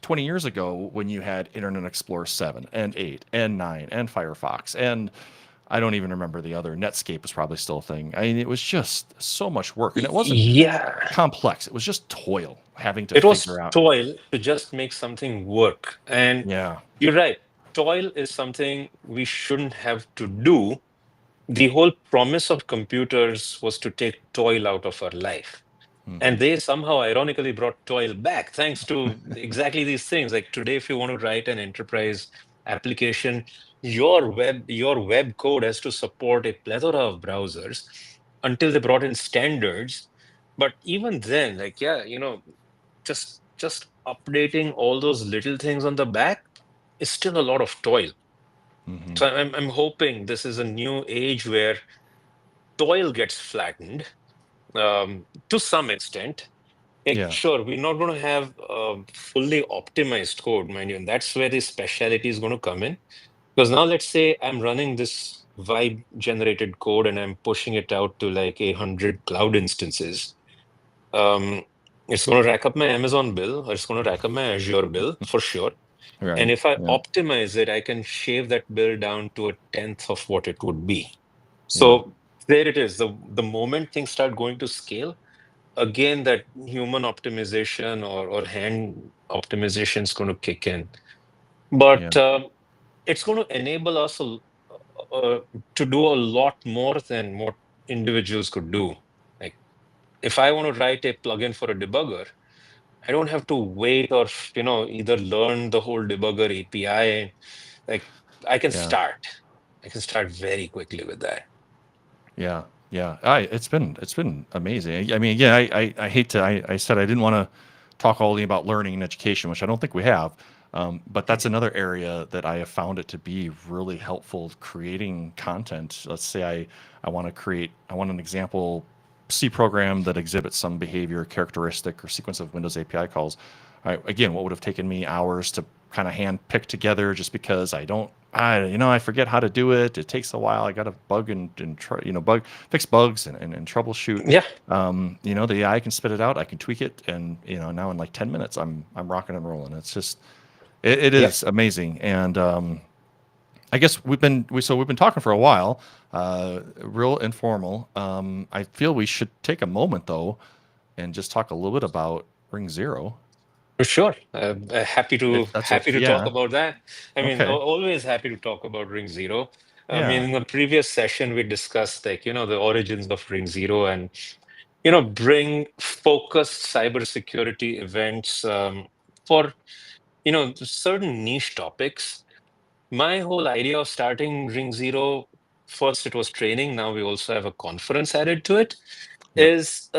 Speaker 1: 20 years ago when you had Internet Explorer 7 and 8 and 9 and Firefox and I don't even remember the other. Netscape was probably still a thing. I mean, it was just so much work, and it wasn't
Speaker 2: Yeah.
Speaker 1: complex. It was just toil having to
Speaker 2: It
Speaker 1: figure
Speaker 2: was
Speaker 1: out.
Speaker 2: toil to just make something work. And
Speaker 1: Yeah.
Speaker 2: you're right. Toil is something we shouldn't have to do. The whole promise of computers was to take toil out of our life. And
Speaker 1: Hmm.
Speaker 2: they somehow ironically brought toil back thanks to exactly these things. Like today, if you want to write an enterprise application, your web code has to support a plethora of browsers until they brought in standards. But even then, like, yeah, just updating all those little things on the back is still a lot of toil.
Speaker 1: Hmm.
Speaker 2: So I'm hoping this is a new age where toil gets flattened to some extent. Like,
Speaker 1: Yeah.
Speaker 2: sure, we're not going to have fully optimized code, mind you, and that's where the speciality is going to come in. Because now, let's say I'm running this vibe generated code and I'm pushing it out to like 100 cloud instances. Um, it's going to rack up my Amazon bill, or it's going to rack up my Azure bill for sure. And
Speaker 1: Right.
Speaker 2: if I
Speaker 1: Yeah.
Speaker 2: optimize it, I can shave that bill down to a tenth of what it would be.
Speaker 1: Yeah.
Speaker 2: So there it is. The moment things start going to scale, again, that human optimization or hand optimization is going to kick in.
Speaker 1: Yeah.
Speaker 2: But it's going to enable us uh, to do a lot more than what individuals could do. Like if I want to write a plugin for a debugger, I don't have to wait or either learn the whole debugger API. Like I can
Speaker 1: Yeah.
Speaker 2: start. I can start very quickly with that.
Speaker 1: Yeah, yeah. It's been amazing. I mean, again, I hate to. I said I didn't want to talk only about learning and education, which I don't think we have. But that's another area that I have found it to be really helpful creating content. Let's say I want an example C program that exhibits some behavior, characteristic, or sequence of Windows API calls. Again, what would have taken me hours to kind of hand pick together just because I forget how to do it. It takes a while. I got to bug and try, fix bugs and troubleshoot.
Speaker 2: Yeah,
Speaker 1: The AI can spit it out. I can tweak it, and now in like 10 minutes, I'm rocking and rolling. It's just, it
Speaker 2: yeah,
Speaker 1: is amazing. And I guess we've been talking for a while, real informal. I feel we should take a moment though, and just talk a little bit about Ring Zero,
Speaker 2: for sure. Happy to
Speaker 1: if that's
Speaker 2: happy
Speaker 1: okay.
Speaker 2: to talk
Speaker 1: Yeah.
Speaker 2: about that. I mean,
Speaker 1: Okay.
Speaker 2: always happy to talk about Ring Zero. I mean,
Speaker 1: Yeah.
Speaker 2: in the previous session, we discussed like, the origins of Ring Zero and, bring focused cybersecurity events for, certain niche topics. My whole idea of starting Ring Zero, first it was training, now we also have a conference added to it,
Speaker 1: Yep.
Speaker 2: is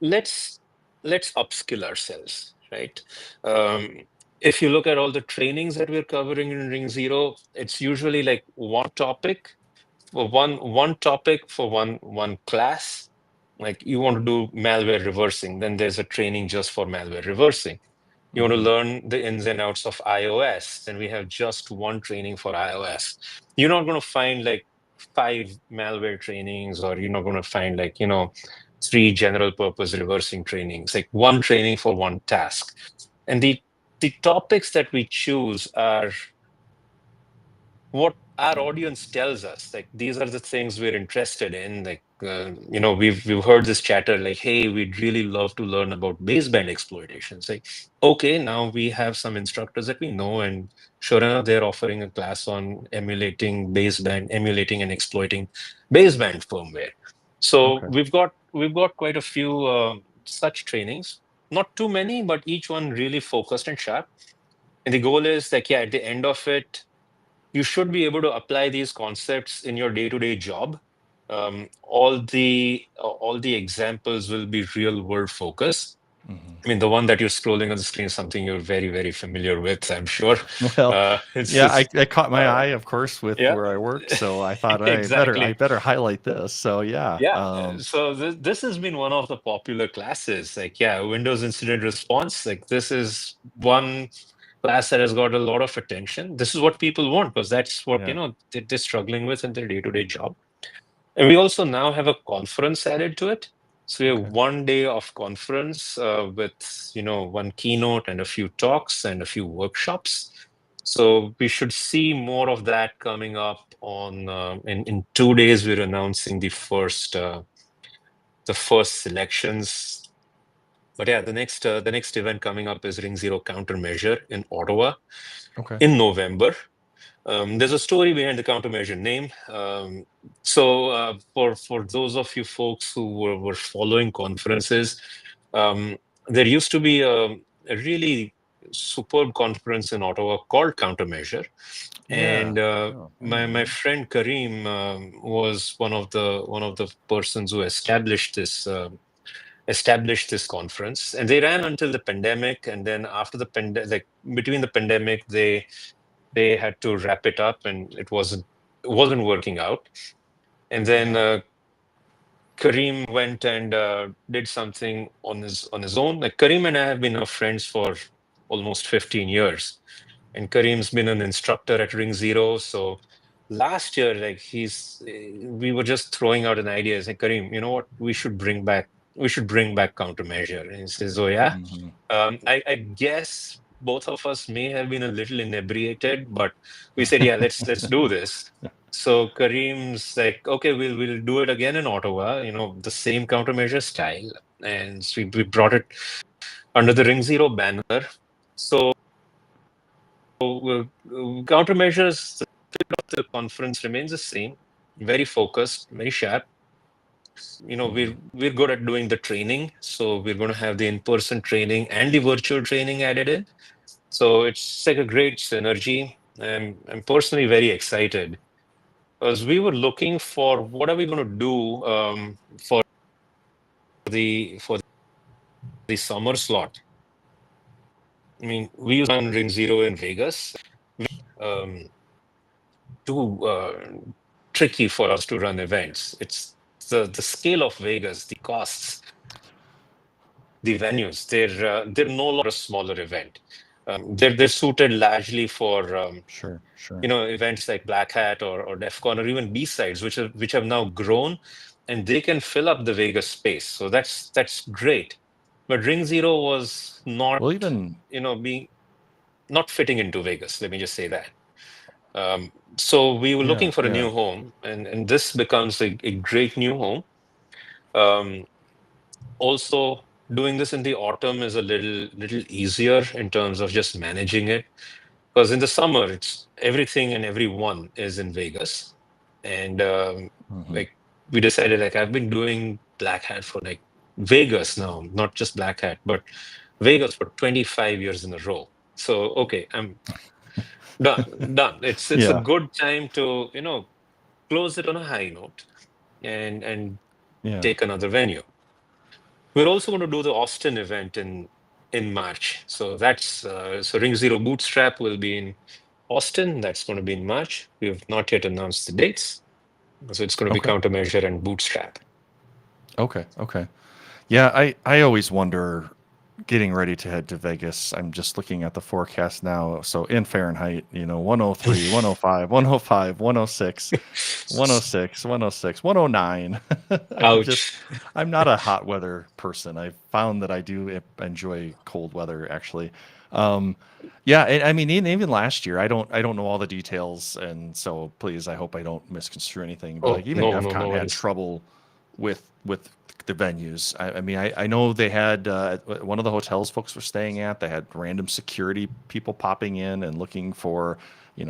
Speaker 2: let's let's upskill ourselves, right? Um, if you look at all the trainings that we're covering in Ring Zero, it's usually like one topic for one class. Like you want to do malware reversing, then there's a training just for malware reversing. You want to
Speaker 1: Hmm.
Speaker 2: learn the ins and outs of iOS, then we have just one training for iOS. You're not going to find like five malware trainings, or you're not going to find like, three general purpose reversing trainings, like one training for one task. And the topics that we choose are what our audience tells us, like these are the things we're interested in. Like we've heard this chatter like, hey, we'd really love to learn about baseband exploitations. Like, okay, now we have some instructors that we know, and sure enough, they're offering a class on emulating and exploiting baseband firmware. So
Speaker 1: Okay.
Speaker 2: we've got quite a few such trainings, not too many, but each one really focused and sharp. And the goal is like, yeah, at the end of it, you should be able to apply these concepts in your day-to-day job. All the examples will be real world focused.
Speaker 1: Hmm.
Speaker 2: I mean, the one that you're scrolling on the screen is something you're very, very familiar with, I'm sure.
Speaker 1: Well,
Speaker 2: It's
Speaker 1: yeah,
Speaker 2: just,
Speaker 1: it caught my
Speaker 2: uh,
Speaker 1: eye, of course, with
Speaker 2: yeah,
Speaker 1: where I work. So I thought I
Speaker 2: exactly.
Speaker 1: better highlight this. So yeah.
Speaker 2: Yeah. So this has been one of the popular classes. Like, yeah, Windows Incident Response. Like, this is one class that has got a lot of attention. This is what people want because that's what,
Speaker 1: Yeah.
Speaker 2: they're struggling with in their day-to-day job. And we also now have a conference added to it. So we have
Speaker 1: Okay.
Speaker 2: one day of conference with, one keynote and a few talks and a few workshops. So we should see more of that coming up on in 2 days. We're announcing the first selections. But yeah, the next event coming up is Ring Zero Countermeasure in Ottawa
Speaker 1: Okay.
Speaker 2: in November. There's a story behind the countermeasure name. So for those of you folks who were following conferences, um, there used to be a really superb conference in Ottawa called Countermeasure,
Speaker 1: Yeah.
Speaker 2: and
Speaker 1: Oh, I
Speaker 2: my
Speaker 1: remember.
Speaker 2: friend Kareem was one of the persons who established this conference, and they ran until the pandemic, and then after the pandemic, like between the pandemic, they had to wrap it up, and it wasn't working out. And then
Speaker 1: Yeah.
Speaker 2: Kareem went and did something on his own. Like Kareem and I have been friends for almost 15 years, and Kareem's been an instructor at Ring Zero. So last year, like we were just throwing out an idea. It's like, Kareem, you know what? We should bring back countermeasure. And he says, oh yeah.
Speaker 1: Hmm.
Speaker 2: I guess both of us may have been a little inebriated, but we said, yeah, let's do this. So Kareem's like, okay, we'll do it again in Ottawa, the same countermeasure style. And so we brought it under the Ring Zero banner. So countermeasures, the spirit of the conference remains the same, very focused, very sharp.
Speaker 1: Hmm.
Speaker 2: We're good at doing the training, so we're going to have the in-person training and the virtual training added in. So it's like a great synergy. I'm personally very excited because we were looking for what are we going to do for the summer slot. I mean, we used to run Ring Zero in Vegas. Um, Too tricky for us to run events. It's the scale of Vegas, the costs, the venues. They're no longer a smaller event. They're suited largely for
Speaker 1: Sure.
Speaker 2: events like Black Hat or DEF CON or even B-sides, which have now grown, and they can fill up the Vegas space. So that's great. But Ring Zero was not,
Speaker 1: Well, even
Speaker 2: being not fitting into Vegas. Let me just say that. So we were looking for a
Speaker 1: yeah.
Speaker 2: new home, and this becomes a great new home. Um, Also, doing this in the autumn is a little easier in terms of just managing it. Because in the summer, it's everything and everyone is in Vegas. And
Speaker 1: Hmm.
Speaker 2: like we decided, like I've been doing Black Hat for like Vegas now, not just Black Hat, but Vegas for 25 years in a row. So okay, I'm done. It's a
Speaker 1: Yeah.
Speaker 2: good time to, close it on a high note and
Speaker 1: Yeah.
Speaker 2: take another venue. We're also going to do the Austin event in March. So that's so Ring Zero Bootstrap will be in Austin. That's going to be in March. We have not yet announced the dates. So it's going to be
Speaker 1: Okay.
Speaker 2: Countermeasure and Bootstrap.
Speaker 1: Okay. Yeah, I always wonder getting ready to head to Vegas. I'm just looking at the forecast now. So in Fahrenheit, 103, 105, 105, 106, 106, 106, 109.
Speaker 2: Ouch.
Speaker 1: I'm not a hot weather person. I found that I do enjoy cold weather actually. Um, yeah, I mean, even last year, I don't know all the details, and so please, I hope I don't misconstrue anything. But
Speaker 2: Oh,
Speaker 1: like even
Speaker 2: no,
Speaker 1: DEF
Speaker 2: no, no
Speaker 1: CON had
Speaker 2: worries.
Speaker 1: trouble with the venues. I mean, I know they had one of the hotels folks were staying at. They had random security people popping in and looking for,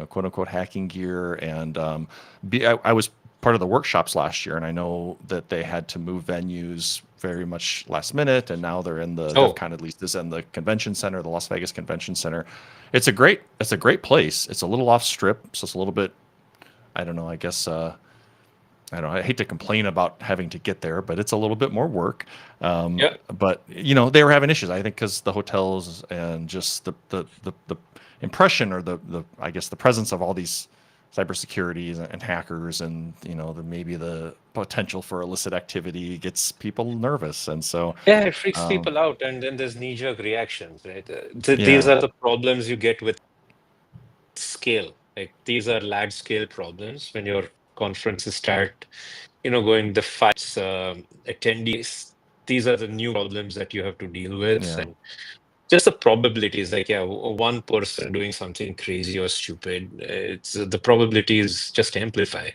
Speaker 1: quote unquote hacking gear. And I was part of the workshops last year, and I know that they had to move venues very much last minute, and now they're in the DEF
Speaker 2: Oh,
Speaker 1: CON, at least is in the convention center, the Las Vegas Convention Center. It's a great place. It's a little off strip, so it's a little bit, I don't know, I guess I don't know, I hate to complain about having to get there, but it's a little bit more work.
Speaker 2: yeah.
Speaker 1: But they were having issues, I think, because the hotels and just the impression, or the I guess the presence of all these cybersecurities and hackers, and maybe the potential for illicit activity gets people nervous, and so
Speaker 2: Yeah, it freaks
Speaker 1: um,
Speaker 2: people out. And then there's knee-jerk reactions, right? These
Speaker 1: yeah,
Speaker 2: are the problems you get with scale. Like these are large scale problems when your conferences start, going the fights, attendees. These are the new problems that you have to deal with,
Speaker 1: yeah,
Speaker 2: and just the probabilities. Like, yeah, one person doing something crazy or stupid, it's the probabilities just amplify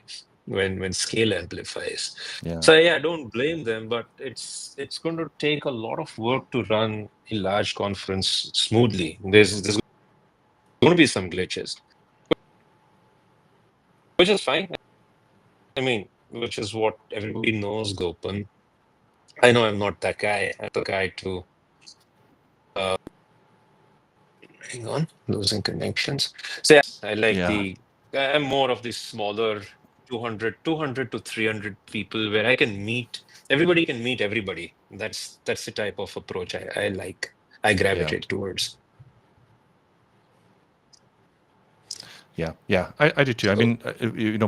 Speaker 2: when scale amplifies.
Speaker 1: yeah,
Speaker 2: So yeah, I don't blame them, but it's going to take a lot of work to run a large conference smoothly. There's going to be some glitches, which is fine. I mean, which is what everybody knows, Gopan. I know I'm not that guy. I'm the guy to uh, hang on, losing connections. So yeah, I like
Speaker 1: yeah,
Speaker 2: I'm more of the smaller 200 to 300 people where I can meet everybody can meet everybody. That's the type of approach I like. I
Speaker 1: yeah.
Speaker 2: gravitate towards.
Speaker 1: Yeah, I do too. I
Speaker 2: So
Speaker 1: mean,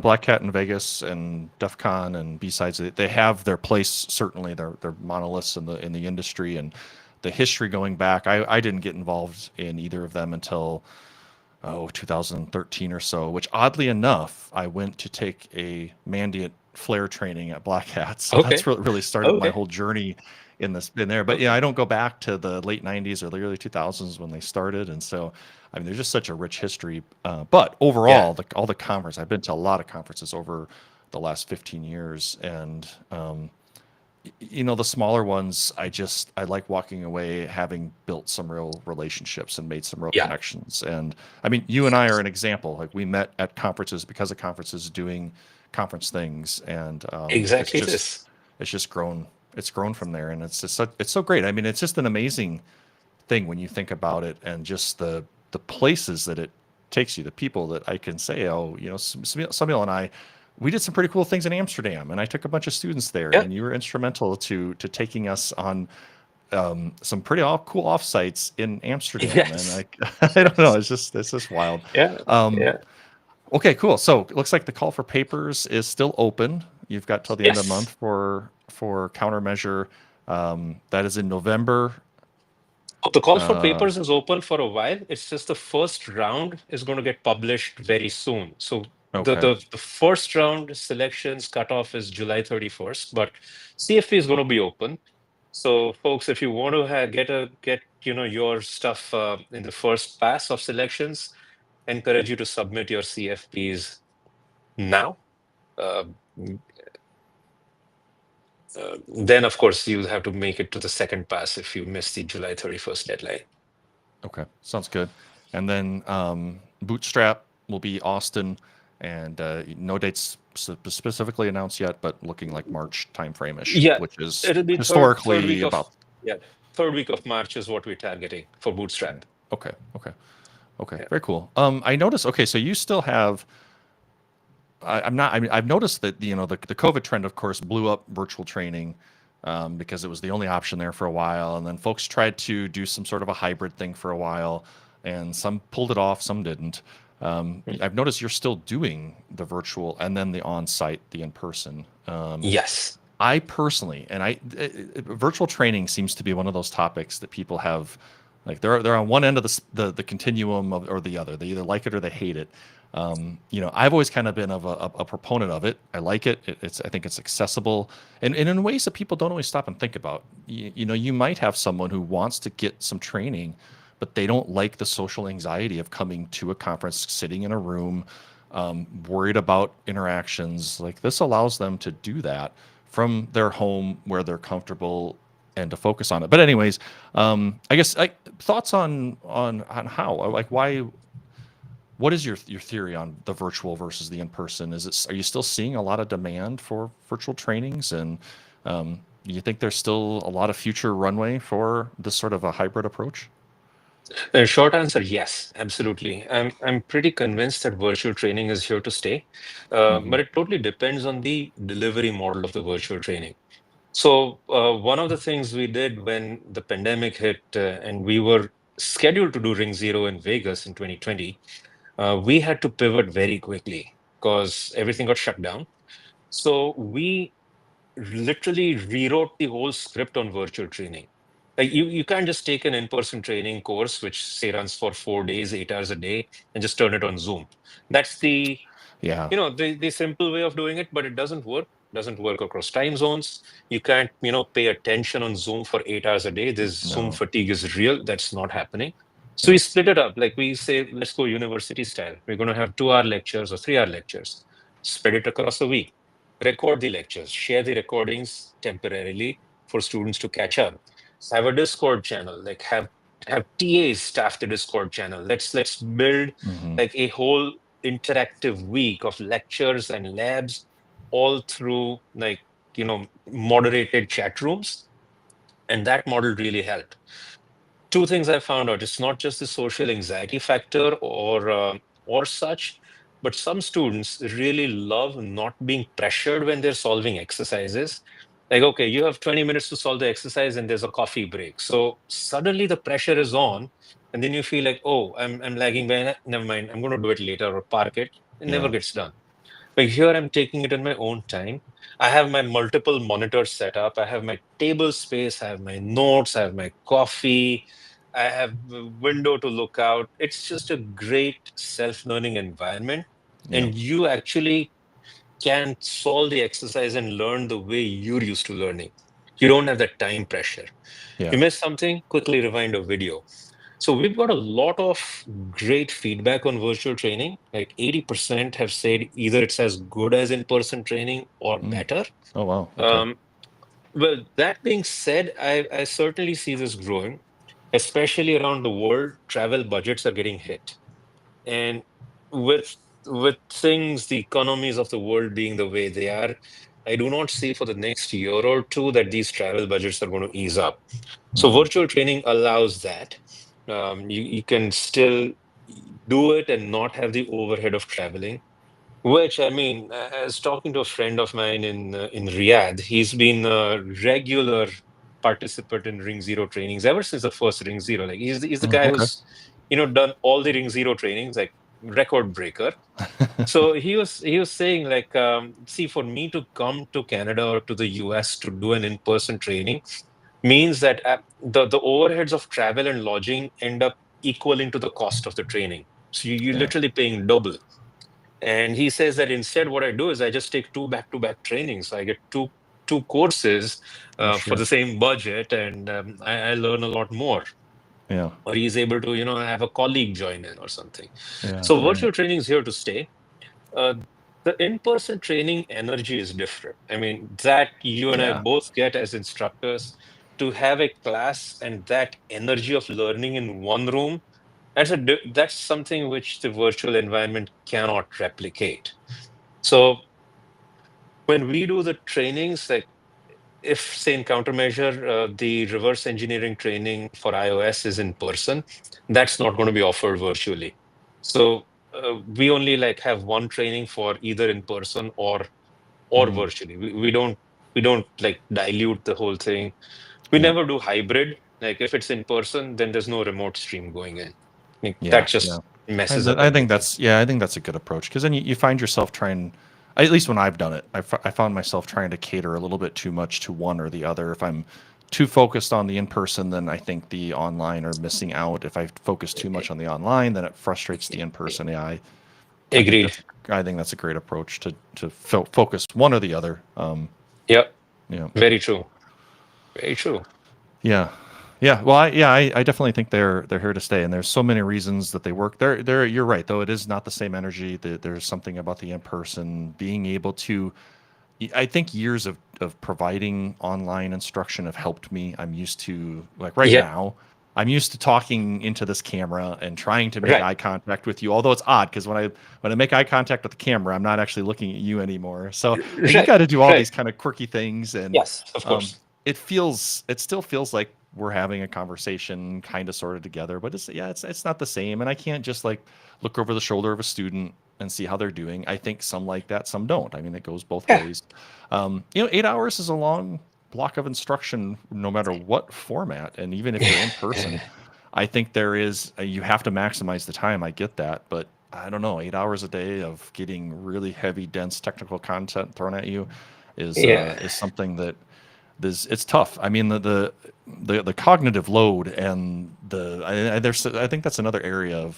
Speaker 1: Black Cat in Vegas and DEF CON and B-sides, they have their place. Certainly, they're monoliths in the industry, and the history going back. I didn't get involved in either of them until 2013 or so. Which, oddly enough, I went to take a Mandiant Flare training at Black Hat, so
Speaker 2: okay,
Speaker 1: that's what really started my
Speaker 2: okay,
Speaker 1: whole journey in there. But yeah,
Speaker 2: okay.
Speaker 1: I don't go back to the late 90s or the early 2000s when they started, and so I mean, there's just such a rich history. But
Speaker 2: Yeah,
Speaker 1: overall, all the conference, I've been to a lot of conferences over the last 15 years, and the smaller ones, I like walking away having built some real relationships and made some real
Speaker 2: yeah,
Speaker 1: connections. And I mean, you and I are an example. Like, we met at conferences because of conferences, doing conference things, and
Speaker 2: exactly this.
Speaker 1: it's just grown. It's grown from there, and it's so great. I mean, it's just an amazing thing when you think about it, and just the places that it takes you, the people that I can say, oh, Saumil and I, we did some pretty cool things in Amsterdam, and I took a bunch of students there,
Speaker 2: Yeah,
Speaker 1: and you were instrumental to taking us on some pretty cool offsites in Amsterdam, and
Speaker 2: yes,
Speaker 1: I don't know,
Speaker 2: yes,
Speaker 1: it's just wild.
Speaker 2: yeah,
Speaker 1: Um,
Speaker 2: yeah,
Speaker 1: okay, cool. So it looks like the call for papers is still open. You've got till the end of the month
Speaker 2: yes.
Speaker 1: for countermeasure. That is in November.
Speaker 2: The call for
Speaker 1: Uh,
Speaker 2: papers is open for a while. It's just the first round is going to get published very soon. So
Speaker 1: okay.
Speaker 2: the first round selections cutoff is July 31st, but CFP is going to be open. So folks, if you want to get your stuff in the first pass of selections, encourage you to submit your CFPs now. Uh, then of course you have to make it to the second pass if you miss the July 31st deadline.
Speaker 1: Okay, sounds good. And then Bootstrap will be Austin, and no dates specifically announced yet, but looking like March timeframe-ish,
Speaker 2: Yeah,
Speaker 1: which is
Speaker 2: it'll be third
Speaker 1: historically
Speaker 2: week of
Speaker 1: about.
Speaker 2: yeah, third week of March is what we're targeting for
Speaker 1: Okay,
Speaker 2: Bootstrap.
Speaker 1: okay, okay, okay.
Speaker 2: Yeah.
Speaker 1: Very cool. I noticed. Okay, so you still have. I'm not. I mean, I've noticed that the COVID trend, of course, blew up virtual training because it was the only option there for a while, and then folks tried to do some sort of a hybrid thing for a while, and some pulled it off, some didn't.
Speaker 2: Mm.
Speaker 1: I've noticed you're still doing the virtual and then the on-site, the in-person.
Speaker 2: Yes.
Speaker 1: I personally, and virtual training seems to be one of those topics that people have, like they're on one end of the continuum of, or the other. They either like it or they hate it. I've always kind of been of a proponent of it. I like it. I think it's accessible, and in ways that people don't always stop and think about. You might have someone who wants to get some training, but they don't like the social anxiety of coming to a conference, sitting in a room, worried about interactions. Like this allows them to do that from their home where they're comfortable and to focus on it. But anyways, I guess thoughts on how, like, why, what is your theory on the virtual versus the in person? Are you still seeing a lot of demand for virtual trainings, and you think there's still a lot of future runway for this sort of a hybrid approach?
Speaker 2: The short answer, yes, absolutely. I'm pretty convinced that virtual training is here to stay,
Speaker 1: Hmm.
Speaker 2: but it totally depends on the delivery model of the virtual training. So one of the things we did when the pandemic hit and we were scheduled to do Ring Zero in Vegas in 2020, we had to pivot very quickly because everything got shut down. So we literally rewrote the whole script on virtual training. Like you can't just take an in-person training course, which say runs for 4 days, 8 hours a day, and just turn it on Zoom. That's
Speaker 1: Yeah.
Speaker 2: the simple way of doing it, but it doesn't work. Doesn't work across time zones. You can't, pay attention on Zoom for 8 hours a day. This Zoom
Speaker 1: No.
Speaker 2: fatigue is real. That's not happening. So
Speaker 1: Yeah.
Speaker 2: we split it up. Like we say, let's go university style. We're going to have 2 hour lectures or 3 hour lectures. Spread it across a week. Record the lectures. Share the recordings temporarily for students to catch up. Have a Discord channel. Like have TAs staff the Discord channel. Let's build
Speaker 1: Hmm.
Speaker 2: like a whole interactive week of lectures and labs all through like moderated chat rooms, and that model really helped. Two things I found out: it's not just the social anxiety factor or such, but some students really love not being pressured when they're solving exercises. Like, okay, you have 20 minutes to solve the exercise and there's a coffee break, so suddenly the pressure is on, and then you feel like, oh, I'm lagging behind. Never mind, I'm going to do it later or park it. It never
Speaker 1: Yeah.
Speaker 2: gets done. But here I'm taking it in my own time. I have my multiple monitors set up. I have my table space. I have my notes. I have my coffee. I have a window to look out. It's just a great self-learning environment.
Speaker 1: Yeah.
Speaker 2: And you actually can solve the exercise and learn the way you're used to learning. You don't have that time pressure.
Speaker 1: Yeah.
Speaker 2: You miss something, quickly rewind a video. So we've got a lot of great feedback on virtual training. Like 80% have said either it's as good as in-person training or
Speaker 1: Mm.
Speaker 2: better.
Speaker 1: Oh wow. Okay.
Speaker 2: Um, well, that being said, I certainly see this growing, especially around the world. Travel budgets are getting hit, and with things, the economies of the world being the way they are, I do not see for the next year or two that these travel budgets are going to ease up. So
Speaker 1: Hmm.
Speaker 2: virtual training allows that. You can still do it and not have the overhead of traveling. Which I mean, I was talking to a friend of mine in Riyadh. He's been a regular participant in Ring Zero trainings ever since the first Ring Zero. Like he's the
Speaker 1: Oh,
Speaker 2: guy
Speaker 1: okay.
Speaker 2: who's done all the Ring Zero trainings, like record breaker. So he was saying like, see, for me to come to Canada or to the US to do an in-person training, means that the overheads of travel and lodging end up equaling to the cost of the training. So you're
Speaker 1: Yeah.
Speaker 2: literally paying double. And he says that instead, what I do is I just take two back-to-back trainings. So I get two courses
Speaker 1: No
Speaker 2: for
Speaker 1: shit.
Speaker 2: the same budget, and I learn a lot more.
Speaker 1: Yeah.
Speaker 2: Or he's able to, have a colleague join in or something.
Speaker 1: Yeah.
Speaker 2: So
Speaker 1: Right.
Speaker 2: virtual training is here to stay. Uh, the in-person training energy is different. I mean, that you and I
Speaker 1: Yeah.
Speaker 2: both get as instructors to have a class and that energy of learning in one room. That's something which the virtual environment cannot replicate. So when we do the trainings, like if say in countermeasure, the reverse engineering training for iOS is in person, that's not going to be offered virtually. So we only like have one training for either in person or
Speaker 1: Mm.
Speaker 2: virtually. We don't like dilute the whole thing. We
Speaker 1: Yeah.
Speaker 2: never do hybrid. Like if it's in person, then there's no remote stream going in. Like,
Speaker 1: Yeah.
Speaker 2: that
Speaker 1: Yeah.
Speaker 2: just messes up
Speaker 1: I think
Speaker 2: everything.
Speaker 1: that's yeah. I think that's a good approach because then you find yourself trying. At least when I've done it, I found myself trying to cater a little bit too much to one or the other. If I'm too focused on the in person, then I think the online are missing out. If I focus too much on the online, then it frustrates the in person. Yeah, I think
Speaker 2: Agreed.
Speaker 1: that's a great approach to focus one or the other.
Speaker 2: Yeah,
Speaker 1: Yeah.
Speaker 2: very true. Very true.
Speaker 1: Yeah. Yeah. Well, I definitely think they're here to stay, and there's so many reasons that they work. You're right, though. It is not the same energy. There's something about the in person being able to. I think years of providing online instruction have helped me. I'm used to like right
Speaker 2: Yeah,
Speaker 1: now. I'm used to talking into this camera and trying to make
Speaker 2: right.
Speaker 1: eye contact with you. Although it's odd because when I make eye contact with the camera, I'm not actually looking at you anymore. So you
Speaker 2: Right.
Speaker 1: got to do all
Speaker 2: Right.
Speaker 1: these kind of quirky things, and
Speaker 2: Yes, of
Speaker 1: um,
Speaker 2: course.
Speaker 1: it still feels like we're having a conversation kind of sort of together, but it's not the same. And I can't just like look over the shoulder of a student and see how they're doing. I think some like that, some don't. I mean, it goes both
Speaker 2: Yeah.
Speaker 1: ways. 8 hours is a long block of instruction, no matter what format. And even if you're in person, I think you have to maximize the time. I get that. But I don't know, 8 hours a day of getting really heavy, dense technical content thrown at you
Speaker 2: Yeah.
Speaker 1: is something that it's tough. I mean, the cognitive load and I think that's another area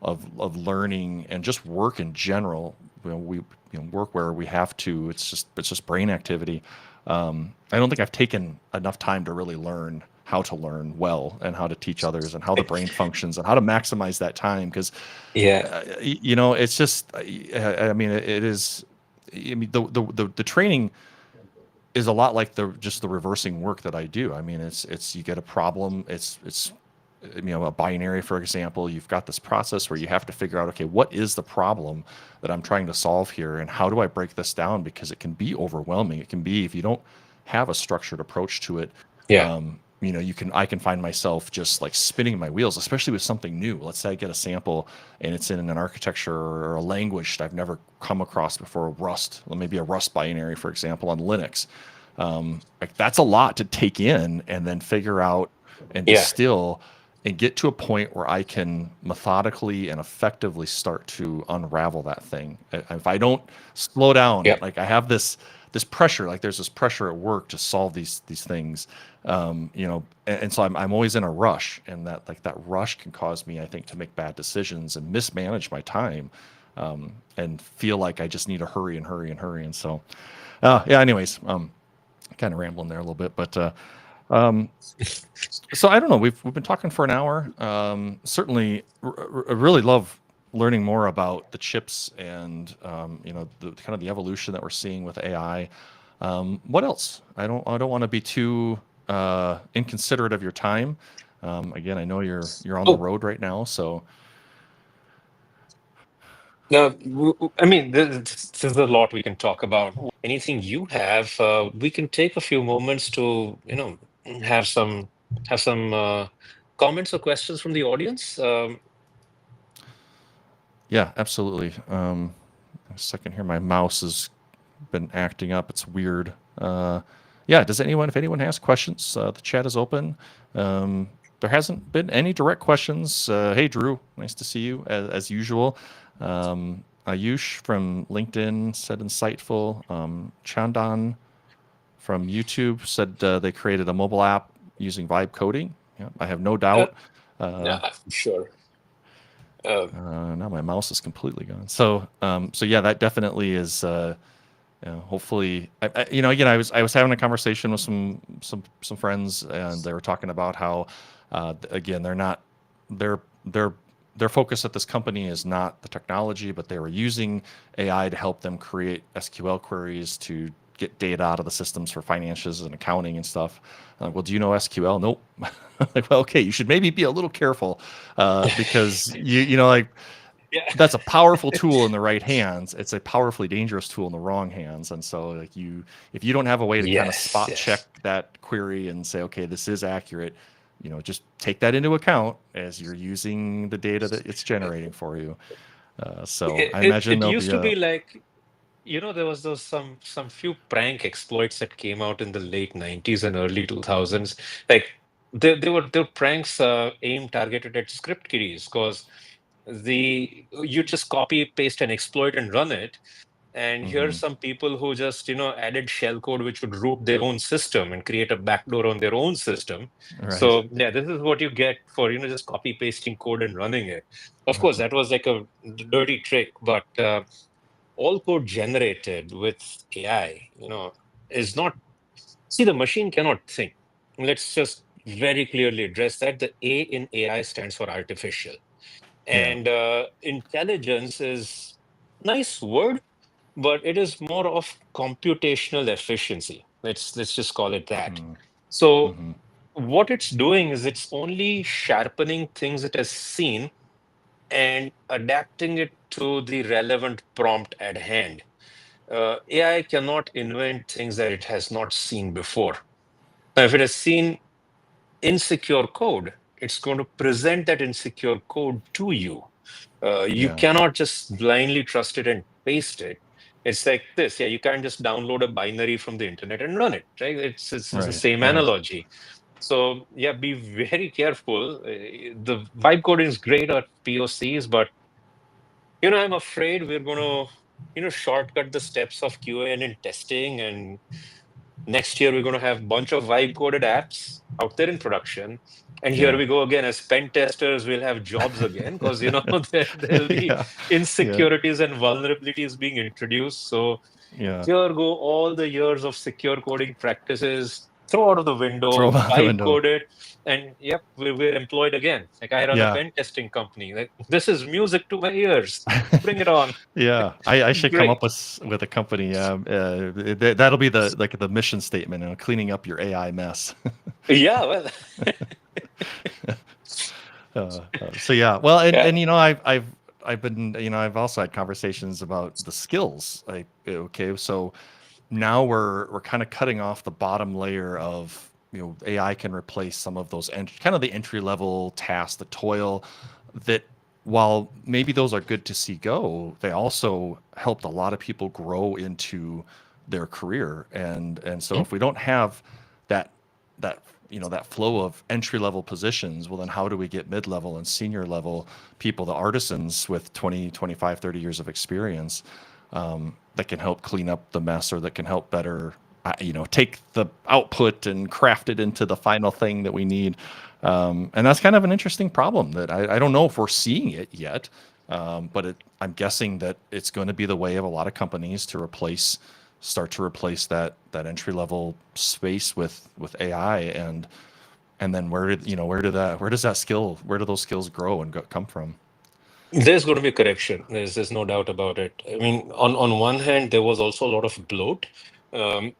Speaker 1: of learning and just work in general. Work where we have to. It's just brain activity. I don't think I've taken enough time to really learn how to learn well and how to teach others and how the brain functions and how to maximize that time because
Speaker 2: Yeah.
Speaker 1: it's just I mean it is. I mean the training is a lot like the reversing work that I do. I mean, it's you get a problem. It's a binary, for example. You've got this process where you have to figure out, okay, what is the problem that I'm trying to solve here, and how do I break this down? Because it can be overwhelming. It can be if you don't have a structured approach to it.
Speaker 2: Yeah.
Speaker 1: I can find myself just like spinning my wheels, especially with something new. Let's say I get a sample and it's in an architecture or a language that I've never come across before, Rust, well, maybe a Rust binary, for example, on Linux. Like that's a lot to take in and then figure out and
Speaker 2: Yeah.
Speaker 1: distill and get to a point where I can methodically and effectively start to unravel that thing. If I don't slow down,
Speaker 2: Yeah.
Speaker 1: like I have this pressure, like there's this pressure at work to solve these things, and so I'm always in a rush, and that rush can cause me, I think, to make bad decisions and mismanage my time, and feel like I just need to hurry and hurry and hurry, and so yeah. Anyways, kind of rambling there a little bit, but so I don't know. We've been talking for an hour. Certainly, I really love learning more about the chips and the kind of the evolution that we're seeing with AI. What else? I don't want to be too inconsiderate of your time. Again, I know you're on the
Speaker 2: Oh,
Speaker 1: road right now, so
Speaker 2: now, I mean, there's a lot we can talk about. Anything you have, we can take a few moments to, have some comments or questions from the audience.
Speaker 1: yeah, absolutely. A second here, my mouse has been acting up. It's weird. Yeah, if anyone has questions, the chat is open. There hasn't been any direct questions. Hey, Drew, nice to see you as usual. Ayush from LinkedIn said insightful. Chandan from YouTube said they created a mobile app using vibe coding. Yeah, I have no
Speaker 2: Uh,
Speaker 1: doubt. Uh,
Speaker 2: yeah, sure. Um,
Speaker 1: Now my mouse is completely gone. So yeah, that definitely is. Hopefully, again, I was having a conversation with some friends, and they were talking about how, again, they're not their their their focus at this company is not the technology, but they were using AI to help them create SQL queries to get data out of the systems for finances and accounting and stuff. Well, do you know SQL? Nope. Like, well, okay, you should maybe be a little careful, because like
Speaker 2: yeah.
Speaker 1: that's a powerful tool in the right hands. It's a powerfully dangerous tool in the wrong hands. And so, like, if you don't have a way to kind of
Speaker 2: Yes,
Speaker 1: spot check
Speaker 2: yes.
Speaker 1: that query and say, okay, this is accurate, just take that into account as you're using the data that it's generating for you. So
Speaker 2: It,
Speaker 1: I
Speaker 2: it
Speaker 1: imagine
Speaker 2: it
Speaker 1: there'll
Speaker 2: used
Speaker 1: be
Speaker 2: to
Speaker 1: a
Speaker 2: be like, there was those some few prank exploits that came out in the late 90s and early 2000s. Like they were pranks aimed targeted at script kiddies, because you just copy paste an exploit and run it. And here's
Speaker 1: mhm,
Speaker 2: some people who just, added shellcode which would root their own system and create a backdoor on their own system.
Speaker 1: right.
Speaker 2: So yeah, this is what you get for, just copy pasting code and running it. Of course, that was like a dirty trick, but all code generated with AI, is not, see, the machine cannot think. Let's just very clearly address that. The A in AI stands for artificial.
Speaker 1: Yeah.
Speaker 2: And intelligence is nice word, but it is more of computational efficiency. Let's just call it that.
Speaker 1: Mm,
Speaker 2: So
Speaker 1: mhm,
Speaker 2: what it's doing is it's only sharpening things it has seen and adapting it to the relevant prompt at hand. AI cannot invent things that it has not seen before. Now, if it has seen insecure code, it's going to present that insecure code to you. You
Speaker 1: yeah.
Speaker 2: cannot just blindly trust it and paste it. It's like this. Yeah, you can't just download a binary from the internet and run it, right? It's the
Speaker 1: Right.
Speaker 2: same
Speaker 1: Right.
Speaker 2: analogy. So yeah, be very careful. The vibe coding is great at POCs, but I'm afraid we're going to, shortcut the steps of QA and in testing. And next year, we're going to have a bunch of vibe coded apps out there in production. And here
Speaker 1: Yeah.
Speaker 2: we go again. As pen testers, we'll have jobs again, because, there'll be
Speaker 1: Yeah. Yeah.
Speaker 2: insecurities and vulnerabilities being introduced. So
Speaker 1: Yeah.
Speaker 2: here go all the years of secure coding practices, throw out of the
Speaker 1: Throw
Speaker 2: window,
Speaker 1: them out the
Speaker 2: vibe
Speaker 1: window.
Speaker 2: code it, and yep, we're employed again. Like, I run a
Speaker 1: Yeah.
Speaker 2: pen testing company. Like, this is music to my ears. Bring it on.
Speaker 1: Yeah, I should come up
Speaker 2: Great.
Speaker 1: with a company. That'll be the mission statement, cleaning up your AI mess.
Speaker 2: Yeah, well,
Speaker 1: So yeah, well, and
Speaker 2: yeah.
Speaker 1: and I've been, I've also had conversations about the skills. Like, okay, so now we're kind of cutting off the bottom layer of, AI can replace some of those kind of the entry level tasks, the toil that, while maybe those are good to see go, they also helped a lot of people grow into their career. And so
Speaker 2: Mhm.
Speaker 1: if we don't have that that that flow of entry level positions, well, then how do we get mid level and senior level people, the artisans with 20, 25, 30 years of experience, that can help clean up the mess, or that can help better, take the output and craft it into the final thing that we need. And that's kind of an interesting problem that I don't know if we're seeing it yet, but I'm guessing that it's going to be the way of a lot of companies to start to replace that entry level space with AI. And then where do those skills grow and come from?
Speaker 2: There's going to be a correction. There's no doubt about it. I mean, on one hand, there was also a lot of bloat. Um,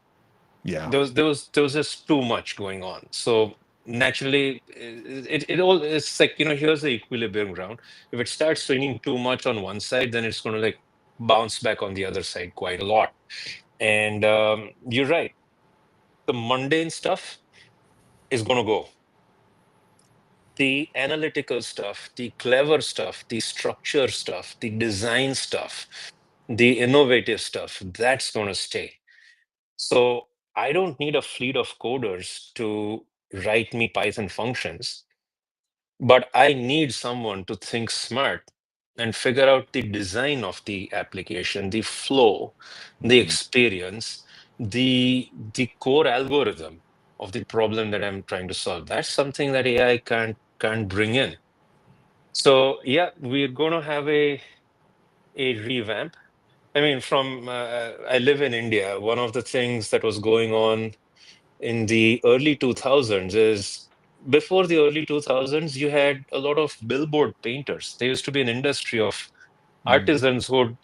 Speaker 1: Yeah.
Speaker 2: there was just too much going on. So naturally, it's like, here's the equilibrium ground. If it starts swinging too much on one side, then it's going to like bounce back on the other side quite a lot. And you're right. The mundane stuff is going to go. The analytical stuff, the clever stuff, the structure stuff, the design stuff, the innovative stuff, that's going to stay. So I don't need a fleet of coders to write me Python functions, but I need someone to think smart and figure out the design of the application, the flow, the
Speaker 1: Hmm.
Speaker 2: experience, the core algorithm. of the problem that I'm trying to solve. That's something that AI can't bring in. So yeah, we're going to have a revamp. I mean, I live in India. One of the things that was going on in the early 2000s is, before the early 2000s, you had a lot of billboard painters. There used to be an industry of
Speaker 1: Mm.
Speaker 2: artisans who would,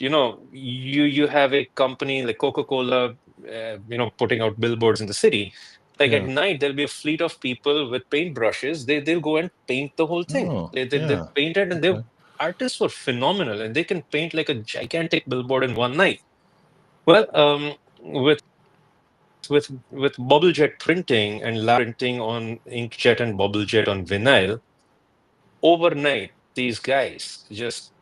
Speaker 2: you have a company like Coca-Cola, putting out billboards in the city. Like at
Speaker 1: Yeah.
Speaker 2: night, there'll be a fleet of people with paintbrushes. They'll go and paint the whole thing.
Speaker 1: Oh,
Speaker 2: They
Speaker 1: yeah.
Speaker 2: paint it, and
Speaker 1: Okay.
Speaker 2: artists were phenomenal, and they can paint like a gigantic billboard in one night. Well, with bubble jet printing and printing on inkjet and bubble jet on vinyl, overnight, these guys just,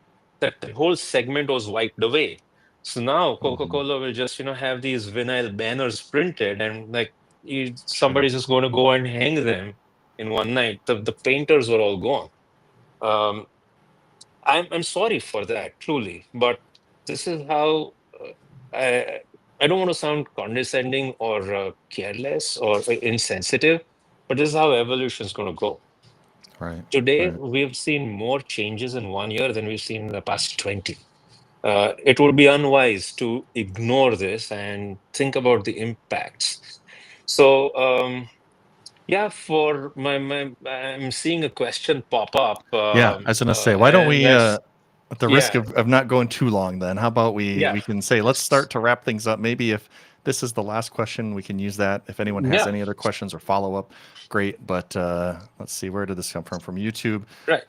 Speaker 2: that the whole segment was wiped away. So now
Speaker 1: Mhm.
Speaker 2: Coca-Cola will just, have these vinyl banners printed, and like
Speaker 1: Sure.
Speaker 2: somebody's just going to go and hang them in one night. The painters were all gone. Um, I'm sorry for that, truly, but this is how I don't want to sound condescending or careless or insensitive, but this is how evolution is going to go.
Speaker 1: Right.
Speaker 2: Today,
Speaker 1: Right.
Speaker 2: we've seen more changes in 1 year than we've seen in the past 20. It would be unwise to ignore this and think about the impacts. So, yeah, I'm seeing a question pop up,
Speaker 1: Yeah, I was gonna say, why don't
Speaker 2: and
Speaker 1: we,
Speaker 2: that's,
Speaker 1: at the risk
Speaker 2: yeah,
Speaker 1: of not going too long then, how about we
Speaker 2: yeah,
Speaker 1: can say, let's start to wrap things up. Maybe if this is the last question, we can use that. If anyone has
Speaker 2: yeah,
Speaker 1: any other questions or follow-up, great. But let's see, where did this come from? From YouTube.
Speaker 2: right.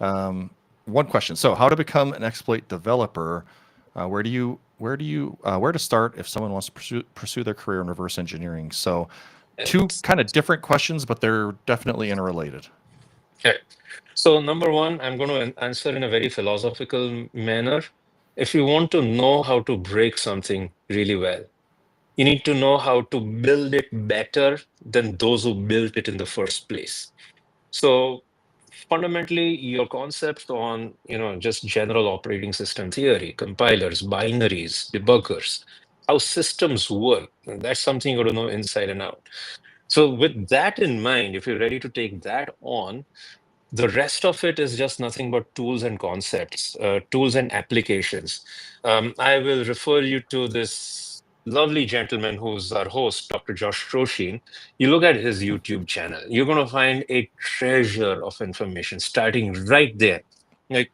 Speaker 1: One question. So, how to become an exploit developer? Where to start if someone wants to pursue their career in reverse engineering? So, two kind of different questions, but they're definitely interrelated.
Speaker 2: Okay. So, number one, I'm going to answer in a very philosophical manner. If you want to know how to break something really well, you need to know how to build it better than those who built it in the first place. So, fundamentally, your concepts on, just general operating system theory, compilers, binaries, debuggers, how systems work, that's something you got to know inside and out. So, with that in mind, if you're ready to take that on, the rest of it is just nothing but tools and concepts, tools and applications. I will refer you to this lovely gentleman who's our host, Dr. Josh Roshin. You look at his YouTube channel, you're going to find a treasure of information starting right there. Like,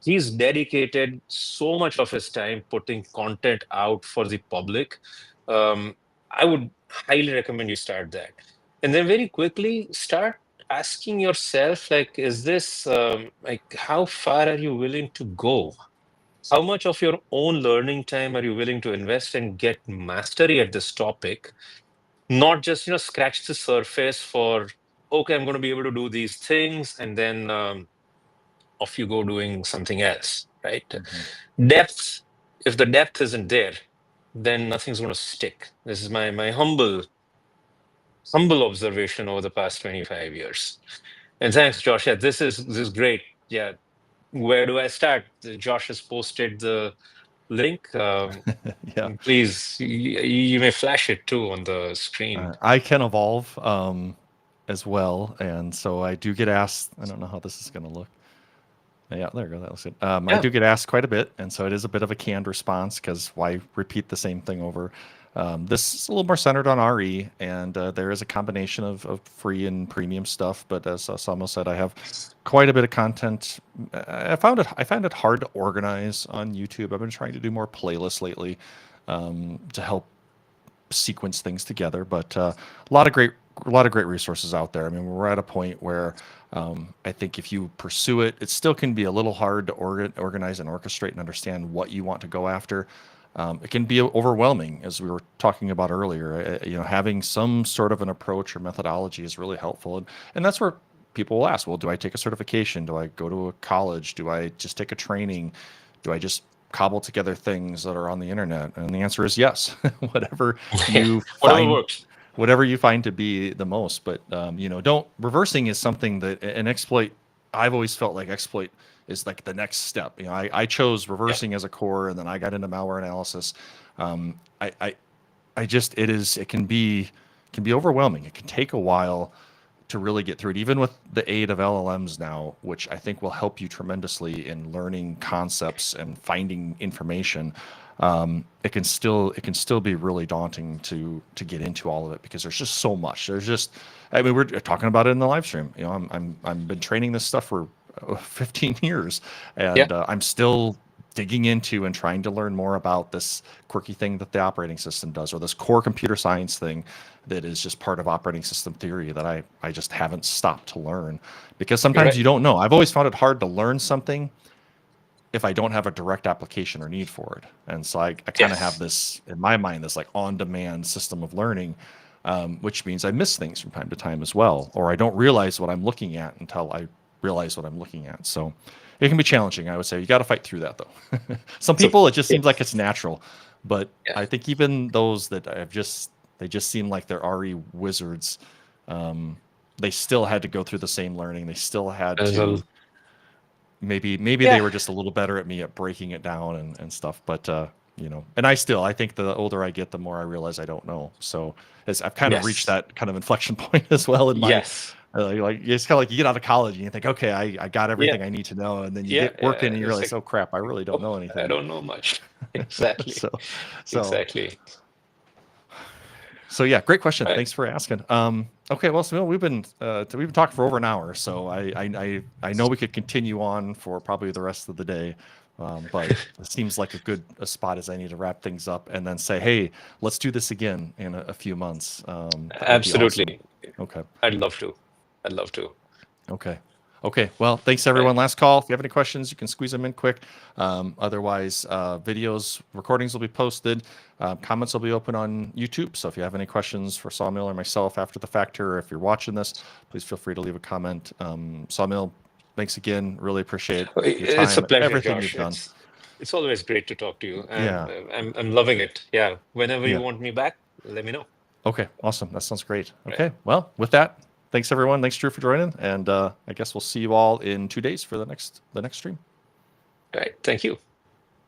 Speaker 2: he's dedicated so much of his time putting content out for the public. Um, I would highly recommend you start that. And then very quickly start asking yourself, like, is this like, how far are you willing to go? How much of your own learning time are you willing to invest and get mastery at this topic? Not just, scratch the surface for, okay, I'm going to be able to do these things, and then off you go doing something else, right?
Speaker 1: Mhm.
Speaker 2: Depth, if the depth isn't there, then nothing's going to stick. This is my humble observation over the past 25 years. And thanks, Josh. Yeah, this is great. Yeah, where do I start? Josh has posted the link.
Speaker 1: Yeah.
Speaker 2: Please, you may flash it too on the screen.
Speaker 1: I can evolve as well, and so I do get asked. I don't know how this is going to look. Yeah, there we go. That looks good. I
Speaker 2: Yeah,
Speaker 1: do get asked quite a bit, and so it is a bit of a canned response because why repeat the same thing over? This is a little more centered on RE, and there is a combination of free and premium stuff. But as Saumil said, I have quite a bit of content. I found it hard to organize on YouTube. I've been trying to do more playlists lately to help sequence things together. But a lot of great resources out there. I mean, we're at a point where I think if you pursue it, it still can be a little hard to organize and orchestrate and understand what you want to go after. It can be overwhelming, as we were talking about earlier. Having some sort of an approach or methodology is really helpful, and that's where people will ask, well, do I take a certification? Do I go to a college? Do I just take a training? Do I just cobble together things that are on the internet? And the answer is yes. Whatever
Speaker 2: yeah,
Speaker 1: you
Speaker 2: whatever
Speaker 1: find,
Speaker 2: works.
Speaker 1: whatever you find to be the most. But don't reversing is something that an exploit. I've always felt like exploit is like the next step. I chose
Speaker 2: Yeah,
Speaker 1: reversing as a core, and then I got into malware analysis. I just it can be can be overwhelming. It can take a while to really get through it, even with the aid of LLMs now, which I think will help you tremendously in learning concepts and finding information. It can still be really daunting to get into all of it because there's just so much. There's just, I mean, we're talking about it in the live stream. You know, I'm been training this stuff for 15 years,
Speaker 2: Yeah,
Speaker 1: and I'm still digging into and trying to learn more about this quirky thing that the operating system does, or this core computer science thing that is just part of operating system theory that I just haven't stopped to learn, because
Speaker 2: you're
Speaker 1: sometimes
Speaker 2: right.
Speaker 1: you don't know. I've always found it hard to learn something if I don't have a direct application or need for it. And so I kind of have
Speaker 2: Yes.
Speaker 1: this in my mind, this like on-demand system of learning, which means I miss things from time to time as well, or I don't realize what I'm looking at until I realize what I'm looking at. So it can be challenging. I would say you got to fight through that though. Some
Speaker 2: So
Speaker 1: people, it just
Speaker 2: yeah,
Speaker 1: seems like it's natural, but
Speaker 2: yeah.
Speaker 1: I think even those that they just seem like they're RE wizards. They still had to go through the same learning. They still had
Speaker 2: There's a
Speaker 1: to, maybe they
Speaker 2: yeah.
Speaker 1: were just a little better at me at breaking it down and stuff, but and I think the older I get, the more I realize I don't know. So as I've kind of reached
Speaker 2: Yes.
Speaker 1: that kind of inflection point as well in my
Speaker 2: Yes.
Speaker 1: like it's kind of like you get out of college and you think, okay, I got
Speaker 2: Yeah.
Speaker 1: everything I need to know, and then you
Speaker 2: Yeah.
Speaker 1: get working and you
Speaker 2: It's
Speaker 1: realize,
Speaker 2: like,
Speaker 1: oh crap, I really don't
Speaker 2: oh,
Speaker 1: know
Speaker 2: I
Speaker 1: anything.
Speaker 2: don't know much. Exactly.
Speaker 1: so so
Speaker 2: Exactly.
Speaker 1: So yeah, great question.
Speaker 2: Right.
Speaker 1: Thanks for asking. Okay, well, Saumil, we've been talking for over an hour, so I know we could continue on for probably the rest of the day, but it seems like a spot as I need to wrap things up and then say, hey, let's do this again in a few months. That would be awesome.
Speaker 2: Absolutely.
Speaker 1: Okay.
Speaker 2: I'd love to. I'd love to.
Speaker 1: Okay. Okay. Well, thanks
Speaker 2: Right.
Speaker 1: everyone. Last call. If you have any questions, you can squeeze them in quick. Otherwise, videos, recordings will be posted. Comments will be open on YouTube. So if you have any questions for Saumil or myself after the fact, or if you're watching this, please feel free to leave a comment. Saumil, thanks again. Really appreciate your
Speaker 2: It's a
Speaker 1: time,
Speaker 2: pleasure,
Speaker 1: everything you've
Speaker 2: Josh.
Speaker 1: done.
Speaker 2: It's always great to talk to you, and
Speaker 1: Yeah.
Speaker 2: I'm loving it. Yeah. Whenever you
Speaker 1: Yeah.
Speaker 2: want me back, let me know.
Speaker 1: Okay. Awesome. That sounds great.
Speaker 2: Right.
Speaker 1: Okay. Well, with that, thanks everyone. Thanks, Drew, for joining. And I guess we'll see you all in 2 days for the next stream.
Speaker 2: Right. Thank you.